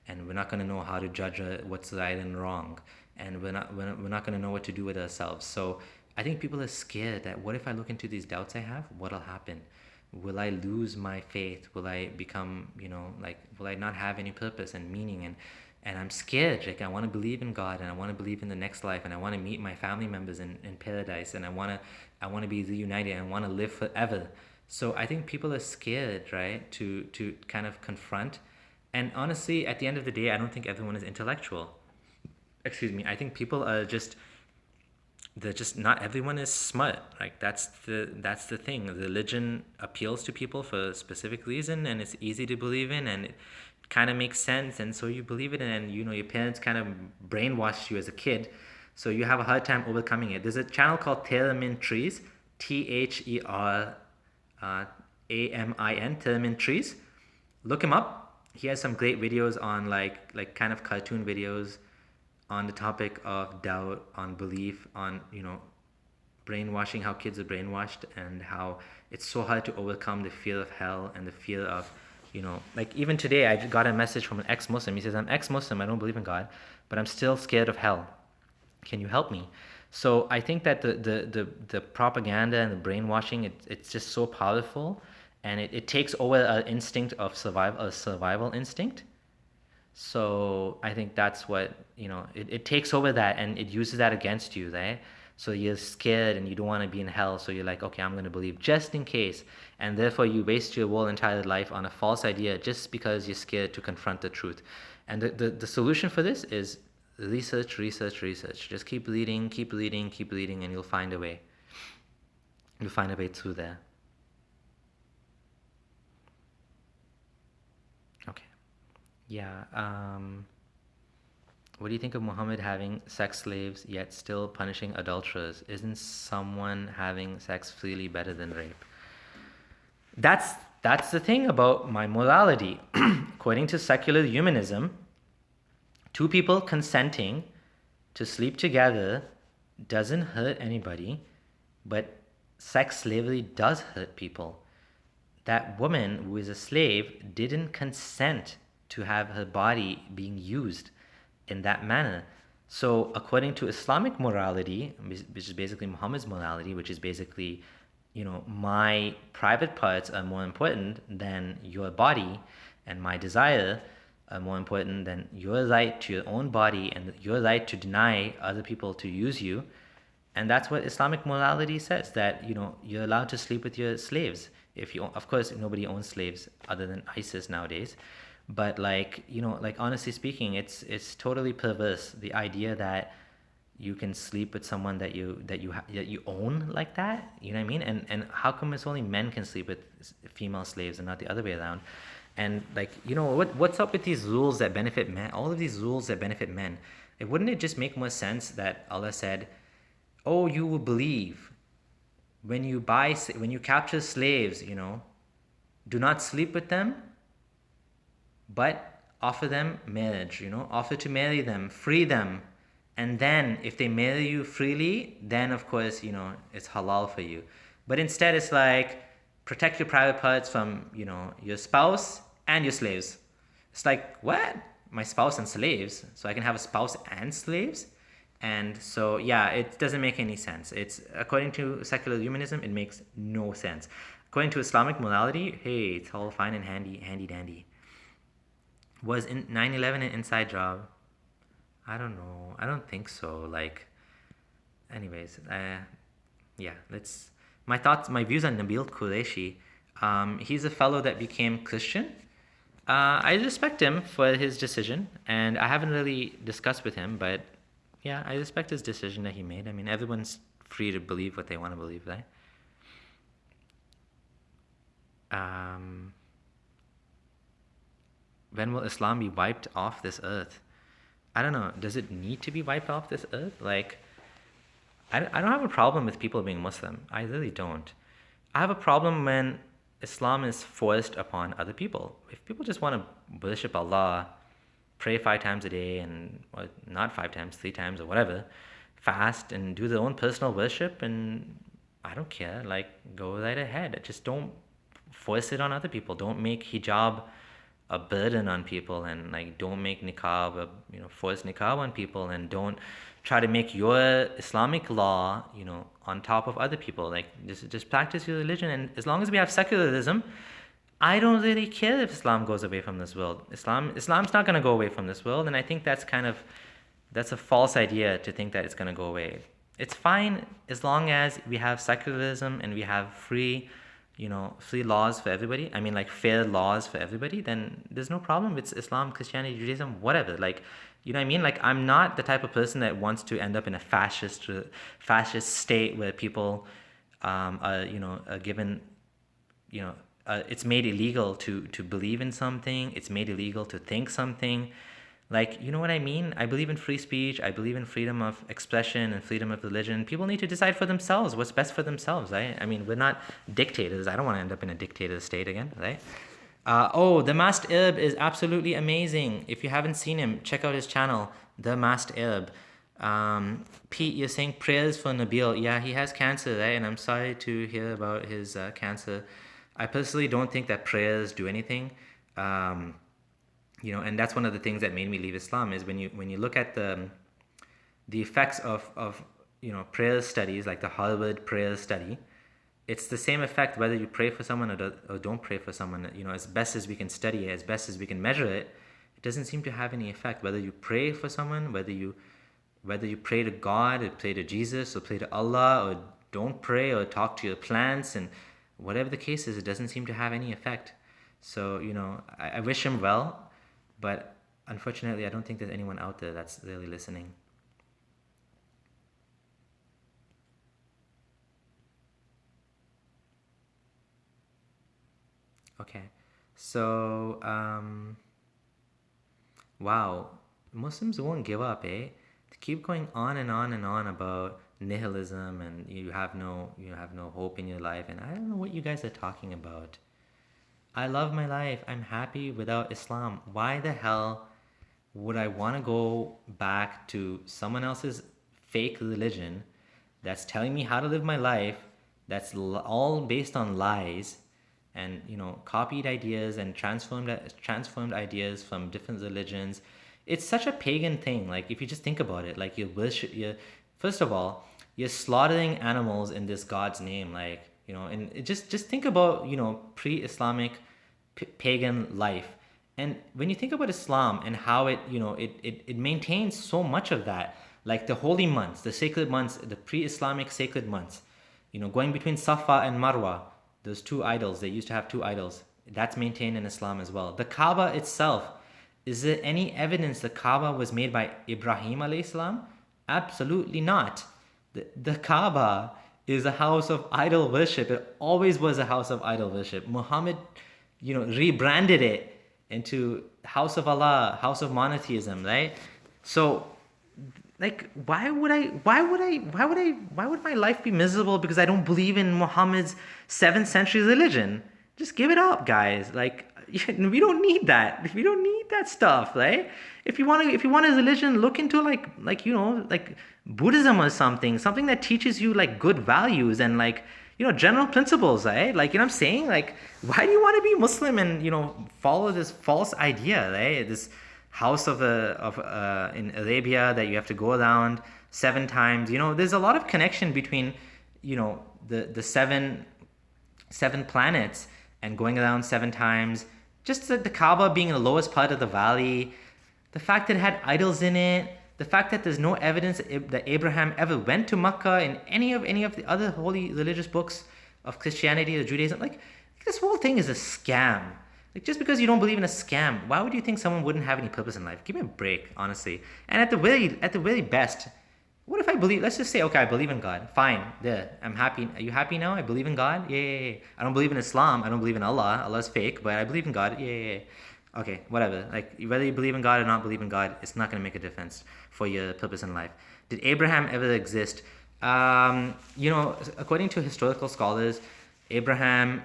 and we're not going to know how to judge what's right and wrong, and we're not going to know what to do with ourselves. So I think people are scared that what if I look into these doubts I have, what'll happen? Will I lose my faith? Will I become, will I not have any purpose and meaning? And I'm scared. Like, I want to believe in God, and I want to believe in the next life, and I want to meet my family members in paradise, and I want to be reunited, and I want to live forever. So I think people are scared, right, to kind of confront. And honestly, at the end of the day, I don't think everyone is intellectual. Excuse me. I think people are not everyone is smart. Like, that's the thing. Religion appeals to people for a specific reason, and it's easy to believe in, and it kind of makes sense, and so you believe it, and your parents kind of brainwashed you as a kid, so you have a hard time overcoming it. There's a channel called Theremin Trees, TherAmin, Theremin Trees. Look him up. He has some great videos on like kind of cartoon videos on the topic of doubt, on belief, on brainwashing, how kids are brainwashed, and how it's so hard to overcome the fear of hell and the fear of like even today I got a message from an ex-Muslim. He says, I'm ex-Muslim, I don't believe in God, but I'm still scared of hell. Can you help me? So I think that the propaganda and the brainwashing, it's just so powerful, and it takes over an instinct of survival instinct. So I think that's what, it takes over that and it uses that against you, right? So you're scared and you don't want to be in hell. So you're like, okay, I'm going to believe just in case. And therefore you waste your whole entire life on a false idea just because you're scared to confront the truth. And the solution for this is research, research, research. Just keep leading, keep leading, keep leading, and you'll find a way. You'll find a way through there. Okay. Yeah. What do you think of Muhammad having sex slaves yet still punishing adulterers? Isn't someone having sex freely better than rape? That's the thing about my morality. According to secular humanism, two people consenting to sleep together doesn't hurt anybody, but sex slavery does hurt people. That woman who is a slave didn't consent to have her body being used in that manner. So according to Islamic morality, which is basically Muhammad's morality, which is basically, my private parts are more important than your body, and my desire are more important than your right to your own body and your right to deny other people to use you. And that's what Islamic morality says, that you're allowed to sleep with your slaves. If you, of course, nobody owns slaves other than ISIS nowadays, but like honestly speaking, it's totally perverse, the idea that you can sleep with someone that you own like that. You know what I mean? And how come it's only men can sleep with female slaves and not the other way around? And what's up with these rules that benefit men? All of these rules that benefit men. Wouldn't it just make more sense that Allah said, "Oh, you will believe when you capture slaves, do not sleep with them, but offer them marriage, offer to marry them, free them. And then if they marry you freely, then of course, it's halal for you. But instead it's like, protect your private parts from, your spouse and your slaves." It's like, what? My spouse and slaves? So I can have a spouse and slaves? And so, yeah, it doesn't make any sense. It's, according to secular humanism, it makes no sense. According to Islamic morality, hey, it's all fine and handy dandy. Was 9/11 an inside job? I don't know. I don't think so. Anyways, yeah, my views on Nabil Qureshi. He's a fellow that became Christian. I respect him for his decision, and I haven't really discussed with him, but yeah, I respect his decision that he made. I mean, everyone's free to believe what they want to believe, right? When will Islam be wiped off this earth? I don't know. Does it need to be wiped off this earth? I don't have a problem with people being Muslim. I really don't. I have a problem when Islam is forced upon other people. If people just want to worship Allah, pray 5 times a day, and not 5 times, 3 times, or whatever, fast and do their own personal worship, and I don't care. Go right ahead. Just don't force it on other people. Don't make hijab a burden on people, and don't make niqab force niqab on people, and don't try to make your Islamic law on top of other people. Just practice your religion, and as long as we have secularism, I don't really care if Islam goes away from this world. Islam's not going to go away from this world, and I think that's a false idea to think that it's going to go away. It's fine as long as we have secularism and we have free laws for everybody. I mean, fair laws for everybody. Then there's no problem with Islam, Christianity, Judaism, whatever. You know what I mean? I'm not the type of person that wants to end up in a fascist state where people are given it's made illegal to believe in something. It's made illegal to think something. You know what I mean? I believe in free speech. I believe in freedom of expression and freedom of religion. People need to decide for themselves what's best for themselves, right? I mean, we're not dictators. I don't want to end up in a dictator state again, right? The Masked Arab is absolutely amazing. If you haven't seen him, check out his channel, The Masked Arab. Pete, you're saying prayers for Nabil. Yeah, he has cancer, right? And I'm sorry to hear about his cancer. I personally don't think that prayers do anything. And that's one of the things that made me leave Islam, is when you look at the effects of prayer studies, like the Harvard prayer study, it's the same effect whether you pray for someone or don't pray for someone. As best as we can study it, as best as we can measure it, It doesn't seem to have any effect. Whether you pray for someone, whether you pray to God or pray to Jesus or pray to Allah or don't pray or talk to your plants, and whatever the case is, it doesn't seem to have any effect. So, I wish him well, but unfortunately, I don't think there's anyone out there that's really listening. Okay. So, wow, Muslims won't give up, eh? They keep going on and on and on about nihilism and you have no hope in your life, and I don't know what you guys are talking about. I love my life. I'm happy without Islam. Why the hell would I want to go back to someone else's fake religion that's telling me how to live my life, that's all based on lies and copied ideas and transformed ideas from different religions? It's such a pagan thing. Like, if you just think about it, like, first of all, you're slaughtering animals in this God's name, like, and just think about pre-Islamic pagan life. And when you think about Islam and how it maintains so much of that, like the holy months, the sacred months, the pre-Islamic sacred months, going between Safa and Marwa, those two idols, they used to have two idols, that's maintained in Islam as well. The Kaaba itself, is there any evidence the Kaaba was made by Ibrahim alayhi salam? Absolutely not. The Kaaba is a house of idol worship. It always was a house of idol worship. Muhammad, rebranded it into house of Allah, house of monotheism, right? So, like, why would my life be miserable because I don't believe in Muhammad's 7th century religion? Just give it up, guys. Like, we don't need that. We don't need that stuff, right? If you want a religion, look into like Buddhism or something that teaches you like good values and like general principles, right? Like, I'm saying, like, why do you want to be Muslim and follow this false idea, right? This house of in Arabia that you have to go around 7 times. There's a lot of connection between the seven planets and going around 7 times. Just the Kaaba being in the lowest part of the valley, the fact that it had idols in it, the fact that there's no evidence that Abraham ever went to Makkah in any of the other holy religious books of Christianity or Judaism. Like, this whole thing is a scam. Like, just because you don't believe in a scam, why would you think someone wouldn't have any purpose in life? Give me a break, honestly. And at the very best, what if I believe? Let's just say, okay, I believe in God. Fine, there, I'm happy. Are you happy now? I believe in God. Yeah. I don't believe in Islam. I don't believe in Allah. Allah's fake, but I believe in God. Yeah. Okay, whatever. Like, whether you believe in God or not believe in God, it's not going to make a difference for your purpose in life. Did Abraham ever exist? According to historical scholars, Abraham,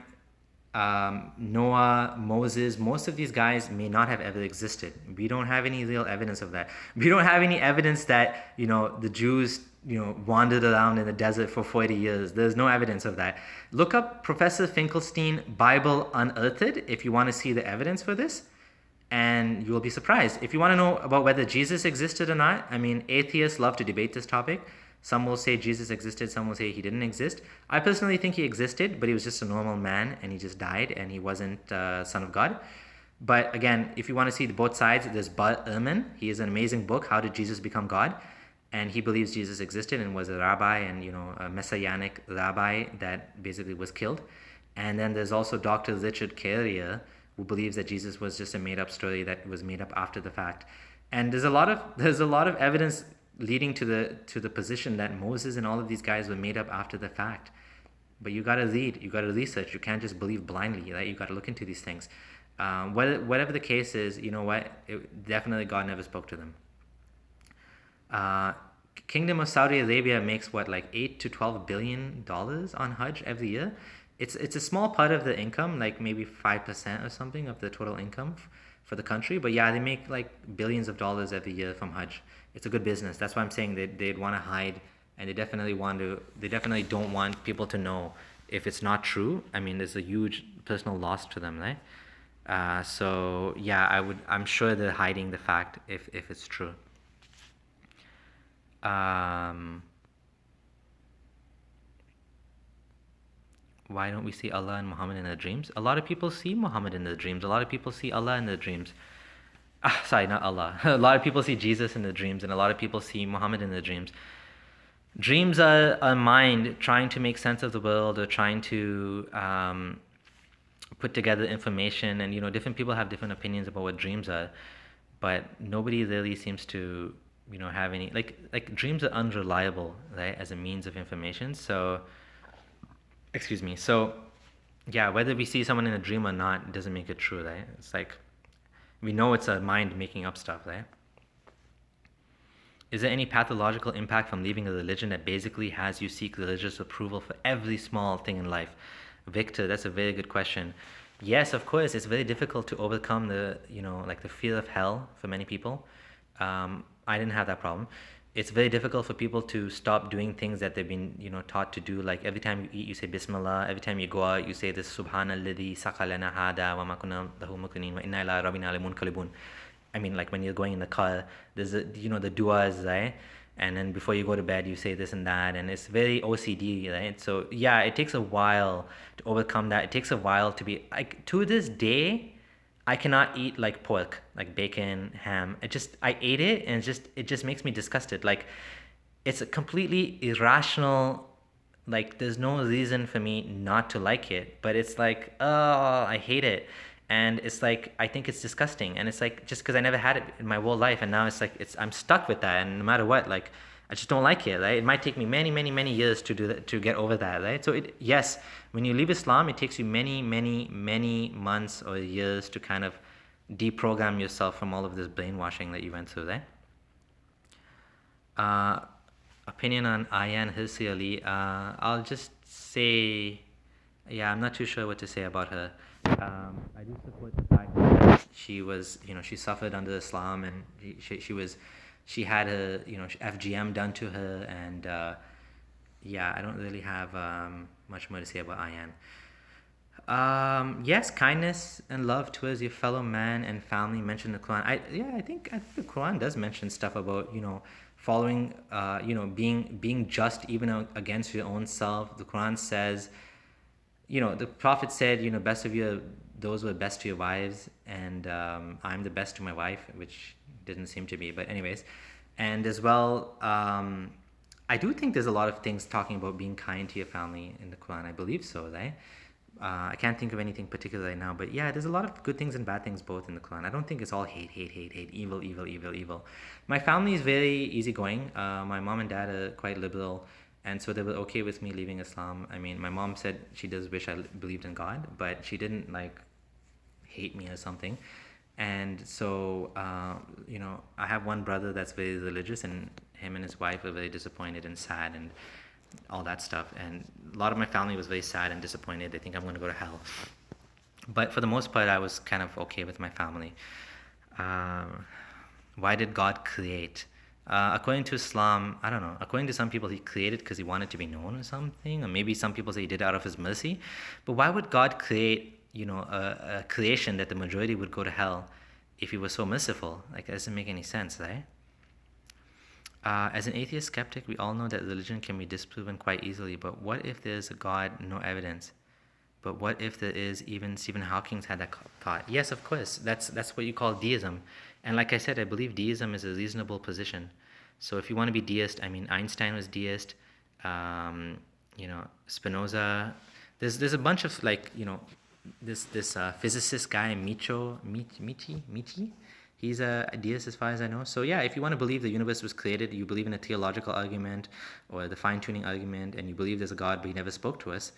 Noah, Moses, most of these guys may not have ever existed. We don't have any real evidence of that. We don't have any evidence that, the Jews, wandered around in the desert for 40 years. There's no evidence of that. Look up Professor Finkelstein, Bible Unearthed, if you want to see the evidence for this. And you will be surprised. If you want to know about whether Jesus existed or not, I mean, atheists love to debate this topic. Some will say Jesus existed, some will say he didn't exist. I personally think he existed, but he was just a normal man and he just died and he wasn't Son of God. But again, if you want to see both sides, there's Bart Ehrman. He has an amazing book, How Did Jesus Become God? And he believes Jesus existed and was a rabbi and, a messianic rabbi that basically was killed. And then there's also Dr. Richard Carrier, who believes that Jesus was just a made-up story that was made up after the fact. And there's a lot of evidence leading to the position that Moses and all of these guys were made up after the fact. But you gotta read, you gotta research. You can't just believe blindly, right? You gotta look into these things. Whatever the case is, you know what? Definitely God never spoke to them. Kingdom of Saudi Arabia makes like $8 to $12 billion on Hajj every year. It's a small part of the income, like maybe 5% or something of the total income for the country. But yeah, they make like billions of dollars every year from Hajj. It's a good business. That's why I'm saying they'd want to hide, and they definitely don't want people to know if it's not true. I mean, there's a huge personal loss to them, right? So yeah, I'm sure they're hiding the fact if it's true. Why don't we see Allah and Muhammad in their dreams? A lot of people see Muhammad in their dreams. A lot of people see Allah in their dreams. Sorry, not Allah. A lot of people see Jesus in the dreams, and a lot of people see Muhammad in the dreams. Dreams are a mind trying to make sense of the world, or trying to put together information, and different people have different opinions about what dreams are, but nobody really seems to have any like dreams are unreliable, right, as a means of information. So excuse me. So yeah, whether we see someone in a dream or not doesn't make it true, right? It's like we know it's a mind making up stuff, right? Is there any pathological impact from leaving a religion that basically has you seek religious approval for every small thing in life? Victor, that's a very good question. Yes, of course, it's very difficult to overcome like the fear of hell for many people. I didn't have that problem. It's very difficult for people to stop doing things that they've been, taught to do. Like every time you eat, you say Bismillah. Every time you go out, you say this Subhanalladhi sakalana hada wa makuna lahu mukrinin wa inna ila rabbina lamunqalibun. I mean, like when you're going in the car, there's the duas, right? And then before you go to bed, you say this and that, and it's very OCD, right? So yeah, it takes a while to overcome that. It takes a while to be like, to this day, I cannot eat like pork, like bacon, ham. I ate it, and it just makes me disgusted. Like it's a completely irrational. Like there's no reason for me not to like it, but it's like, oh, I hate it. And it's like I think it's disgusting, and it's like just because I never had it in my whole life, and now it's like I'm stuck with that, and no matter what, like I just don't like it, right? It might take me many, many, many years to do that, to get over that, right? So yes, when you leave Islam, it takes you many, many, many months or years to kind of deprogram yourself from all of this brainwashing that you went through, right? Opinion on Ayan Hirsi Ali. I'll just say, yeah, I'm not too sure what to say about her. I do support the fact that she was, she suffered under Islam, and she had her, FGM done to her, and yeah, I don't really have much more to say about Ayan. Yes, kindness and love towards your fellow man and family mentioned in the Quran. I think the Quran does mention stuff about following, being just even against your own self. The Quran says, the Prophet said, best of you, those who are best to your wives, and I'm the best to my wife, which didn't seem to be, but anyways. And as well, I do think there's a lot of things talking about being kind to your family in the Quran. I believe so, right? I can't think of anything particular right now, but yeah, there's a lot of good things and bad things both in the Quran. I don't think it's all hate, hate, hate, hate, evil, evil, evil, evil. My family is very easygoing. My mom and dad are quite liberal, and so they were okay with me leaving Islam. I mean, my mom said she does wish I believed in God, but she didn't like hate me or something. And so, I have one brother that's very religious, and him and his wife are very disappointed and sad and all that stuff. And a lot of my family was very sad and disappointed. They think I'm going to go to hell. But for the most part, I was kind of okay with my family. Why did God create? According to Islam, I don't know. According to some people, he created because he wanted to be known or something. Or maybe some people say he did it out of his mercy. But why would God create, a creation that the majority would go to hell if he was so merciful? Like, it doesn't make any sense, right? As an atheist skeptic, we all know that religion can be disproven quite easily, but what if there's a God, no evidence? But what if there is? Even Stephen Hawking had that thought. Yes, of course, that's what you call deism. And like I said, I believe deism is a reasonable position. So if you want to be deist, I mean, Einstein was deist, Spinoza. There's a bunch of this physicist guy, Michi. He's a deist as far as I know. So yeah, if you want to believe the universe was created, you believe in a theological argument or the fine-tuning argument, and you believe there's a God but he never spoke to us,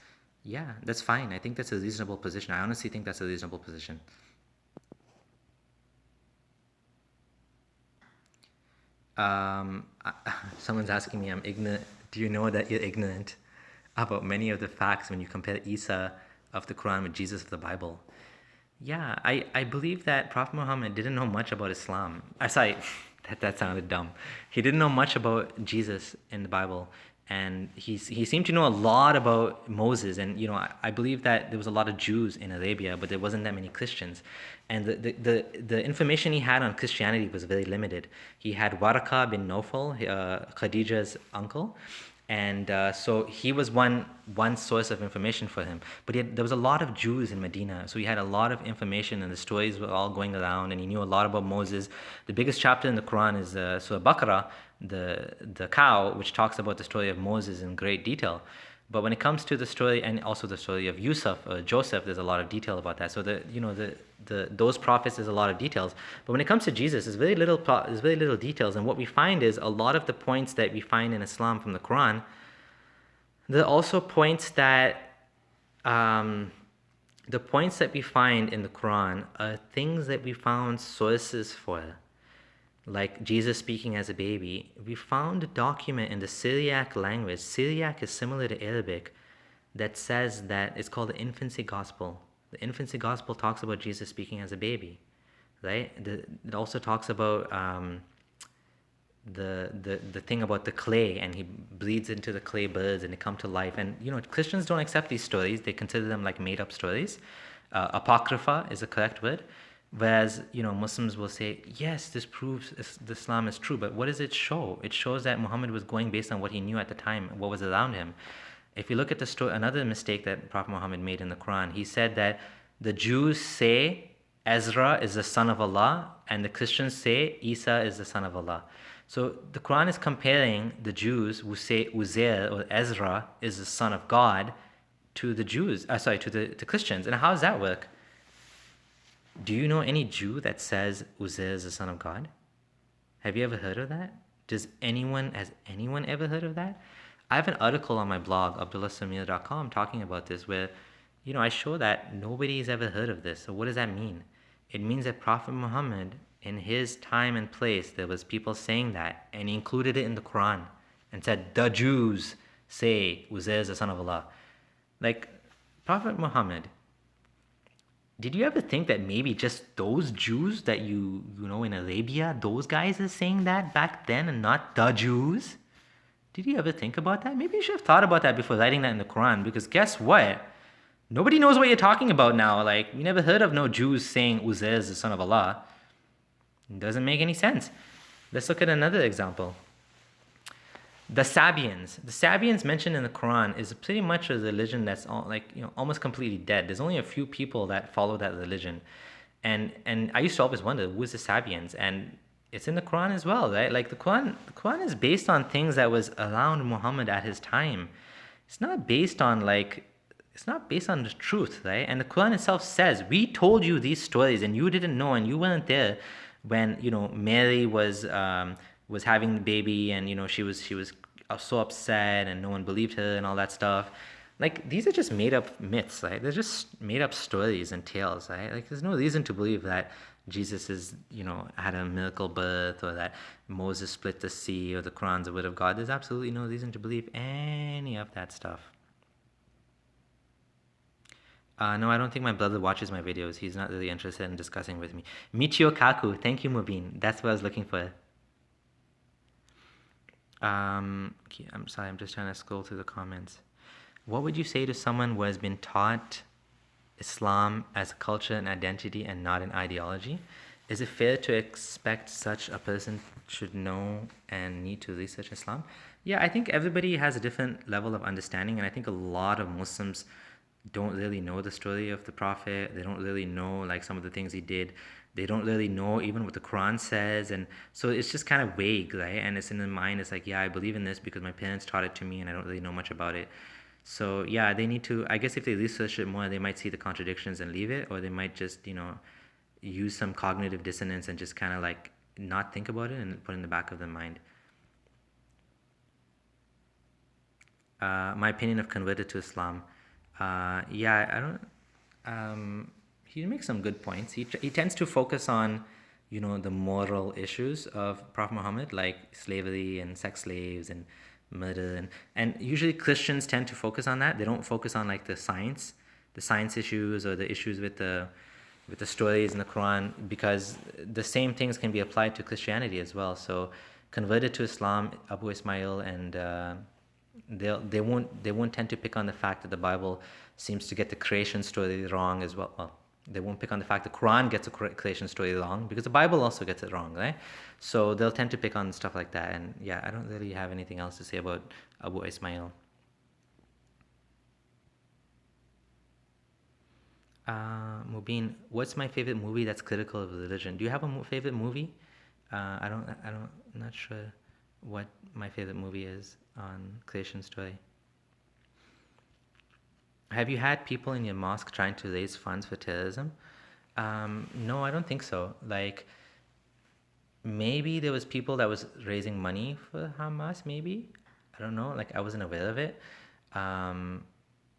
yeah, that's fine. I think that's a reasonable position. I honestly think that's a reasonable position. Someone's asking me, I'm ignorant. Do you know that you're ignorant about many of the facts when you compare Isa of the Quran with Jesus of the Bible? Yeah, I believe that Prophet Muhammad didn't know much about Islam. Sorry, that sounded dumb. He didn't know much about Jesus in the Bible, and he seemed to know a lot about Moses. And I believe that there was a lot of Jews in Arabia, but there wasn't that many Christians. And the information he had on Christianity was very limited. He had Waraka bin Nawfal, Khadija's uncle, And so he was one source of information for him. But there was a lot of Jews in Medina, so he had a lot of information, and the stories were all going around, and he knew a lot about Moses. The biggest chapter in the Quran is Surah Baqarah, the cow, which talks about the story of Moses in great detail. But when it comes to the story, and also the story of Yusuf or Joseph, there's a lot of detail about that. So those prophets, there's a lot of details. But when it comes to Jesus, there's very little details. And what we find is a lot of the points that we find in Islam from the Quran, there are also points that the points that we find in the Quran are things that we found sources for. Like Jesus speaking as a baby, we found a document in the Syriac language. Syriac is similar to Arabic, that says that it's called the infancy gospel. The infancy gospel talks about Jesus speaking as a baby, right? It also talks about the thing about the clay, and he breathes into the clay birds and they come to life. And Christians don't accept these stories; they consider them like made up stories. Apocrypha is the correct word. Whereas, Muslims will say, yes, this proves Islam is true, but what does it show? It shows that Muhammad was going based on what he knew at the time, what was around him. If you look at the story, another mistake that Prophet Muhammad made in the Quran, he said that the Jews say Ezra is the son of Allah, and the Christians say Isa is the son of Allah. So the Quran is comparing the Jews who say Uzair or Ezra is the son of God to the to Christians. And how does that work? Do you know any Jew that says Uzair is the son of God? Have you ever heard of that? Has anyone ever heard of that? I have an article on my blog, abdullahsamir.com, talking about this, where, I show that nobody's ever heard of this. So what does that mean? It means that Prophet Muhammad, in his time and place, there was people saying that, and he included it in the Quran and said, the Jews say Uzair is the son of Allah. Like, Prophet Muhammad, did you ever think that maybe just those Jews that you know in Arabia, those guys are saying that back then and not the Jews? Did you ever think about that? Maybe you should have thought about that before writing that in the Quran, because guess what? Nobody knows what you're talking about now. Like, we never heard of no Jews saying Uzair is the son of Allah. It doesn't make any sense. Let's look at another example. The Sabians mentioned in the Quran is pretty much a religion that's almost completely dead. There's only a few people that follow that religion, and I used to always wonder, who is the Sabians? And it's in the Quran as well, right? Like the Quran is based on things that was around Muhammad at his time. It's not based on the truth, right? And the Quran itself says, we told you these stories and you didn't know, and you weren't there when Mary was having the baby, and she was so upset and no one believed her and all that stuff. Like, these are just made up myths, right? They're just made up stories and tales, right? Like, there's no reason to believe that Jesus is, had a miracle birth, or that Moses split the sea, or the Quran's the word of God. There's absolutely no reason to believe any of that stuff. No, I don't think my brother watches my videos. He's not really interested in discussing with me. Michio Kaku, thank you, Mubin. That's what I was looking for. Okay, I'm sorry, I'm just trying to scroll through the comments. What would you say to someone who has been taught Islam as a culture and identity and not an ideology? Is it fair to expect such a person should know and need to research Islam? Yeah, I think everybody has a different level of understanding, and I think a lot of Muslims don't really know the story of the Prophet. They don't really know some of the things he did. They don't really know even what the Quran says, and so it's just kind of vague, right? And it's in their mind, it's like, yeah, I believe in this because my parents taught it to me and I don't really know much about it. So yeah, they need to, I guess if they research it more, they might see the contradictions and leave it, or they might just, use some cognitive dissonance and just kind of not think about it and put it in the back of their mind. My opinion of converted to Islam. Yeah, I don't, he makes some good points. He tends to focus on, the moral issues of Prophet Muhammad, like slavery and sex slaves and murder, and usually Christians tend to focus on that. They don't focus on the science issues, or the issues with the stories in the Quran, because the same things can be applied to Christianity as well. So converted to Islam, Abu Ismail, and they won't tend to pick on the fact that the Bible seems to get the creation story wrong as well. Well, They won't pick on the fact the Quran gets a creation story wrong, because the Bible also gets it wrong, right? So they'll tend to pick on stuff like that. And yeah, I don't really have anything else to say about Abu Ismail. Mubin, what's my favorite movie that's critical of religion? Do you have a favorite movie? I'm not sure what my favorite movie is on creation story. Have you had people in your mosque trying to raise funds for terrorism? No, I don't think so. Like, maybe there was people that was raising money for Hamas, maybe. I don't know. Like, I wasn't aware of it. Um,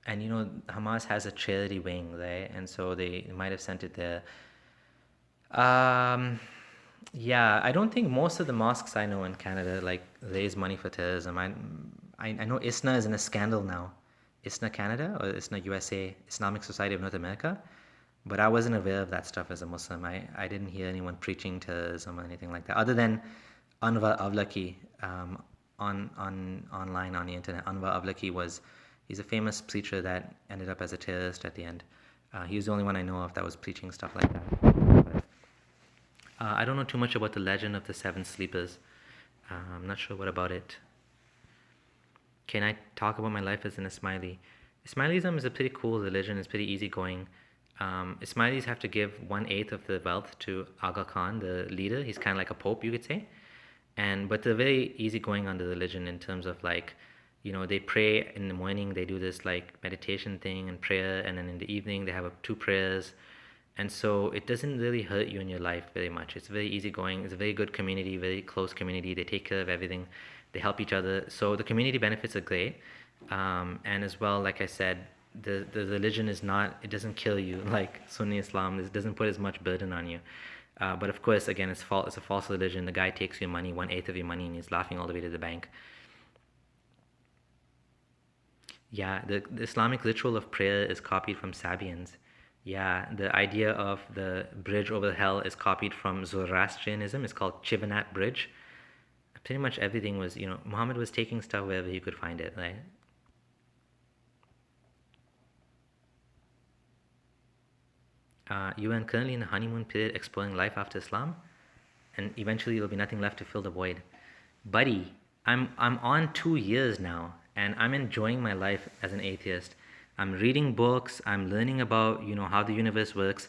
and Hamas has a charity wing, right? And so they might have sent it there. Um, yeah, I don't think most of the mosques I know in Canada like raise money for terrorism. I know ISNA is in a scandal now. ISNA Canada or ISNA USA, Islamic Society of North America. But I wasn't aware of that stuff as a Muslim. I didn't hear anyone preaching terrorism or anything like that, other than Anwar Avlaki online on the internet. Anwar Avlaki he's a famous preacher that ended up as a terrorist at the end. He was the only one I know of that was preaching stuff like that. But, I don't know too much about the legend of the seven sleepers. I'm not sure what about it. Can I talk about my life as an Ismaili? Ismailism is a pretty cool religion. It's pretty easygoing. Ismailis have to give 1/8 of the wealth to Aga Khan, the leader. He's kind of like a pope, you could say. But they're very easygoing on the religion in terms of like, they pray in the morning. They do this like meditation thing and prayer, and then in the evening they have two prayers. And so it doesn't really hurt you in your life very much. It's very easygoing. It's a very good community, very close community. They take care of everything. They help each other. So the community benefits are great. And as well, like I said, the religion is not, it doesn't kill you like Sunni Islam. It doesn't put as much burden on you. But of course, again, it's a false religion. The guy takes your money, 1/8 of your money, and he's laughing all the way to the bank. Yeah, the Islamic ritual of prayer is copied from Sabians. Yeah, the idea of the bridge over hell is copied from Zoroastrianism. It's called Chivanat Bridge. Pretty much everything was, Muhammad was taking stuff wherever he could find it, right? You are currently in the honeymoon period exploring life after Islam, and eventually there'll be nothing left to fill the void. Buddy, I'm on 2 years now, and I'm enjoying my life as an atheist. I'm reading books, I'm learning about, how the universe works.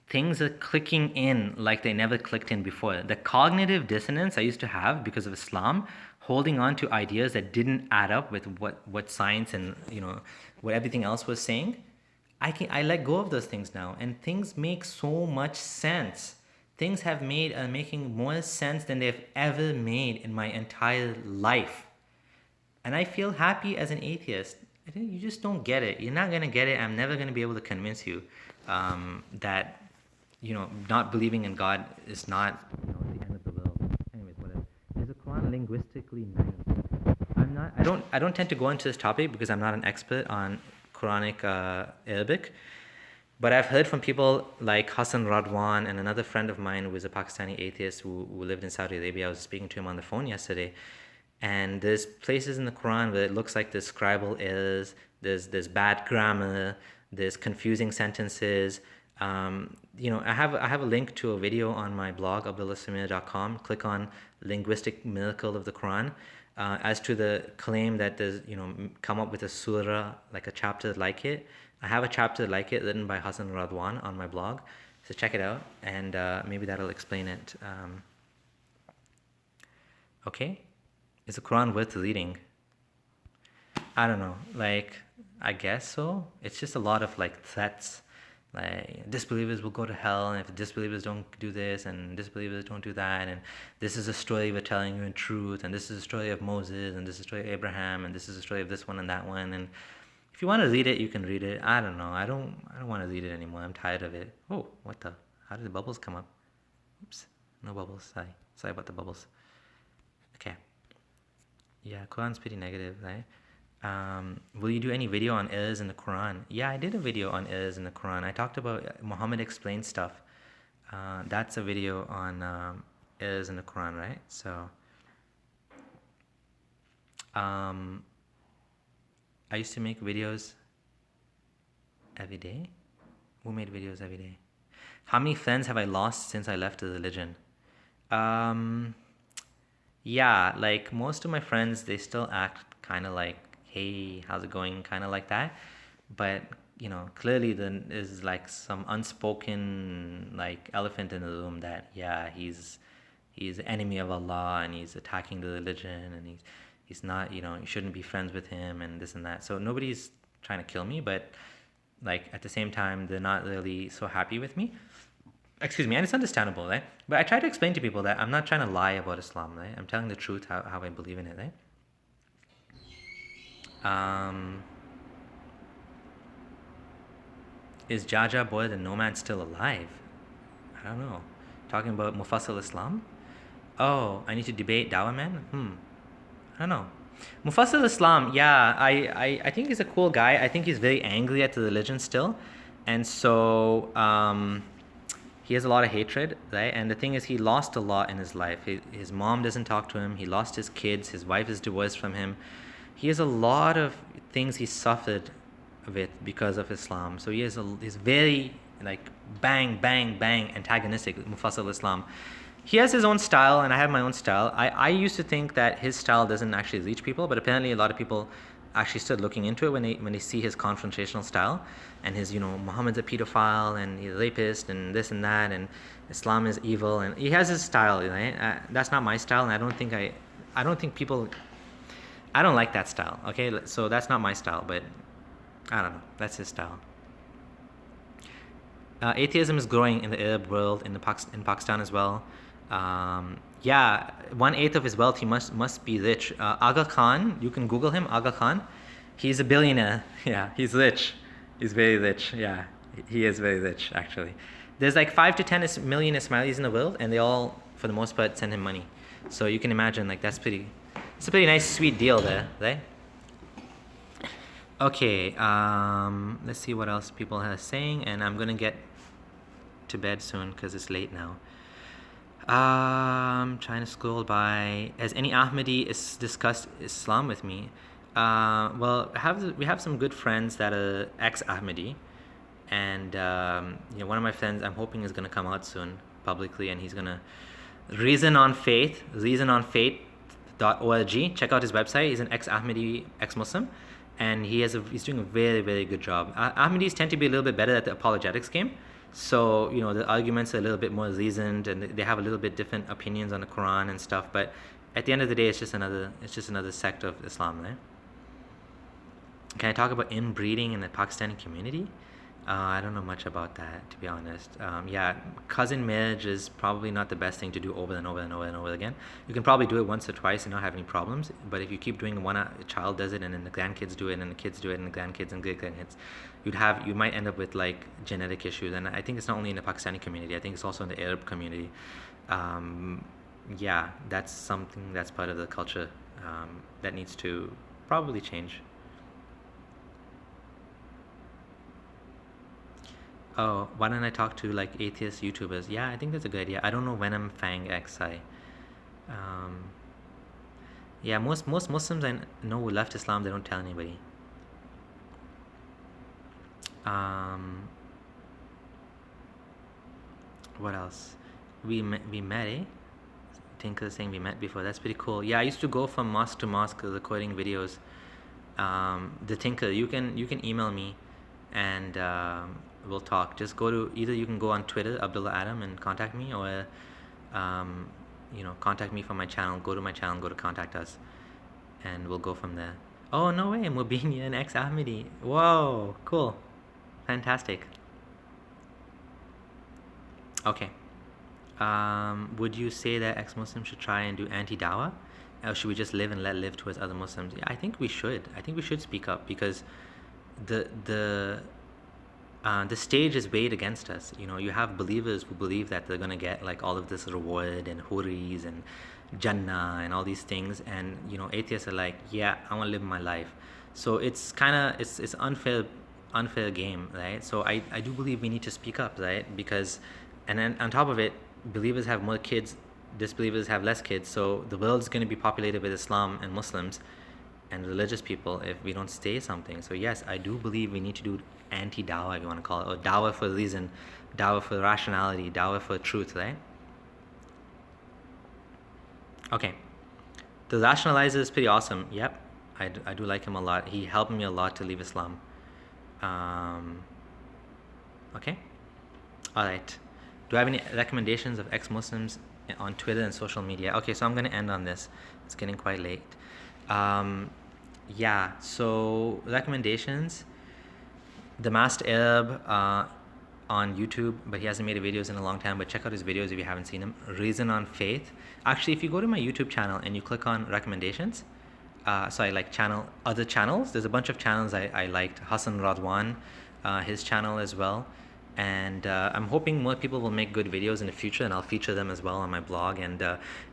Things are clicking in like they never clicked in before. The cognitive dissonance I used to have because of Islam, holding on to ideas that didn't add up with what science and, what everything else was saying, I let go of those things now, and things make so much sense. Things are making more sense than they've ever made in my entire life. And I feel happy as an atheist. I think you just don't get it. You're not going to get it. I'm never going to be able to convince you that, not believing in God is not, the end of the world. Anyways, whatever. Is the Quran linguistically nice? I don't tend to go into this topic because I'm not an expert on Quranic Arabic. But I've heard from people like Hassan Radwan and another friend of mine who is a Pakistani atheist who lived in Saudi Arabia. I was speaking to him on the phone yesterday. And there's places in the Quran where it looks like there's scribal errors, there's bad grammar, there's confusing sentences. I have a link to a video on my blog, abdullahsamir.com. Click on Linguistic Miracle of the Quran. As to the claim that there's, come up with a surah, like a chapter like it. I have a chapter like it written by Hassan Radwan on my blog. So check it out, and maybe that'll explain it. Okay? Is the Quran worth reading? I don't know. I guess so. It's just a lot of threats. Like, disbelievers will go to hell, and if disbelievers don't do this, and disbelievers don't do that, and this is a story we're telling you in truth, and this is a story of Moses, and this is a story of Abraham, and this is a story of this one and that one, and if you want to read it, you can read it. I don't know. I don't want to read it anymore. I'm tired of it. Oh, what the? How did the bubbles come up? Oops. No bubbles. Sorry about the bubbles. Okay. Yeah, Quran's pretty negative, right? Will you do any video on errors in the Quran? Yeah, I did a video on errors in the Quran. I talked about Muhammad explains stuff. That's a video on errors in the Quran, right? So, I used to make videos every day. Who made videos every day? How many friends have I lost since I left the religion? Um, yeah, like most of my friends, they still act kind of like, hey, how's it going? Kind of like that. But, clearly there is like some unspoken like elephant in the room that, yeah, he's an enemy of Allah and he's attacking the religion and he's not, you shouldn't be friends with him and this and that. So nobody's trying to kill me, but like at the same time, they're not really so happy with me. Excuse me, and it's understandable, right? But I try to explain to people that I'm not trying to lie about Islam, right? I'm telling the truth how I believe in it, right? Um, is Jaja Boy the Nomad still alive? I don't know. Talking about Mufassil Islam? Oh, I need to debate Dawah Man? I don't know. Mufassil Islam, yeah, I think he's a cool guy. I think he's very angry at the religion still. And so he has a lot of hatred, right? And the thing is, he lost a lot in his life. His mom doesn't talk to him. He lost his kids. His wife is divorced from him. He has a lot of things he suffered with because of Islam. So he's very like bang, bang, bang antagonistic with Mufassil Islam. He has his own style, and I have my own style. I used to think that his style doesn't actually reach people, but apparently a lot of people actually started looking into it when they see his confrontational style and his, Muhammad's a pedophile and he's a rapist and this and that and Islam is evil, and he has his style, right? That's not my style, and I don't think people, I don't like that style. Okay, so that's not my style, but I don't know. That's his style. Atheism is growing in the Arab world, in Pakistan as well. Yeah, 1/8 of his wealth, he must be rich. Aga Khan, you can Google him. Aga Khan, he's a billionaire. Yeah, he's rich. He's very rich. Yeah, he is very rich actually. There's like 5 to 10 million Ismailis in the world, and they all, for the most part, send him money. So you can imagine, like it's a pretty nice, sweet deal there, right? Okay, let's see what else people are saying, and I'm gonna get to bed soon because it's late now. Trying to scroll by. Has any Ahmadi discussed Islam with me? Well, we have some good friends that are ex-Ahmadi, and one of my friends I'm hoping is gonna come out soon publicly, and he's gonna reasononfaith.org. Check out his website. He's an ex-Ahmadi, ex-Muslim, and he's doing a very, very good job. Ahmadis tend to be a little bit better at the apologetics game. So, the arguments are a little bit more reasoned, and they have a little bit different opinions on the Quran and stuff. But at the end of the day, it's just another sect of Islam, right? Can I talk about inbreeding in the Pakistani community? I don't know much about that, to be honest. Yeah, cousin marriage is probably not the best thing to do over and over and over and over again. You can probably do it once or twice and not have any problems. But if you keep doing one, a child does it, and then the grandkids do it, and the kids do it, and the grandkids and great grandkids, you might end up with like genetic issues. And I think it's not only in the Pakistani community. I think it's also in the Arab community. Yeah, that's something that's part of the culture that needs to probably change. Oh, why don't I talk to like atheist YouTubers? Yeah, I think that's a good idea. I don't know Venom Fang XI. Um, yeah, most Muslims I know who left Islam, they don't tell anybody. Um, what else? We met, eh? Tinker saying we met before. That's pretty cool. Yeah, I used to go from mosque to mosque recording videos. The Tinker, you can email me, and we'll talk. Just either you can go on Twitter, Abdullah Adam, and contact me, or contact me from my channel. Go to my channel, go to contact us, and we'll go from there. Oh, no way, Mubini, an ex-Ahmadi. Whoa, cool. Fantastic. Okay. Would you say that ex-Muslims should try and do anti-dawah? Or should we just live and let live towards other Muslims? Yeah, I think we should. I think we should speak up, because the stage is weighed against us. You have believers who believe that they're gonna get like all of this reward and huris and Jannah and all these things, and atheists are like, yeah, I want to live my life. So it's it's unfair game, right? So I do believe we need to speak up, right? Because, and then on top of it, believers have more kids, disbelievers have less kids. So the world's going to be populated with Islam and Muslims and religious people if we don't say something. So yes, I do believe we need to do anti-dawah, if you want to call it, or dawah for reason, dawah for rationality, dawah for truth, right? Okay. The rationalizer is pretty awesome. Yep. I do like him a lot. He helped me a lot to leave Islam. Okay. All right. Do I have any recommendations of ex-Muslims on Twitter and social media? Okay, so I'm going to end on this. It's getting quite late. Yeah, so recommendations. The Masked Arab on YouTube, but he hasn't made videos in a long time, but check out his videos if you haven't seen them. Reason on Faith. Actually, if you go to my YouTube channel and you click on recommendations, so I like other channels. There's a bunch of channels I liked. Hassan Radwan, his channel as well. And I'm hoping more people will make good videos in the future, and I'll feature them as well on my blog, and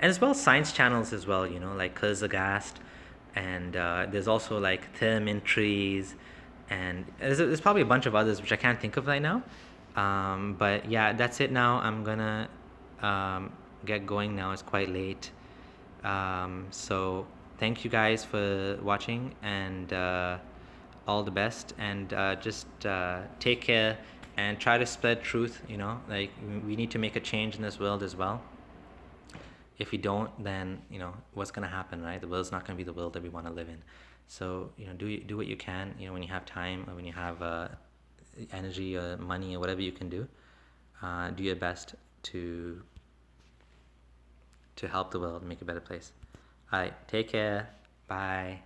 as well science channels as well, like Kurzagast, and there's also like Thermin Trees, and there's probably a bunch of others which I can't think of right now. But yeah, that's it now. I'm gonna get going now. It's quite late. So thank you guys for watching, and all the best, and just take care and try to spread truth. Like, we need to make a change in this world as well. If we don't, then what's going to happen, right? The world's not going to be the world that we want to live in. So do what you can, when you have time, or when you have energy or money or whatever you can do. Do your best to help the world make a better place. All right, take care. Bye.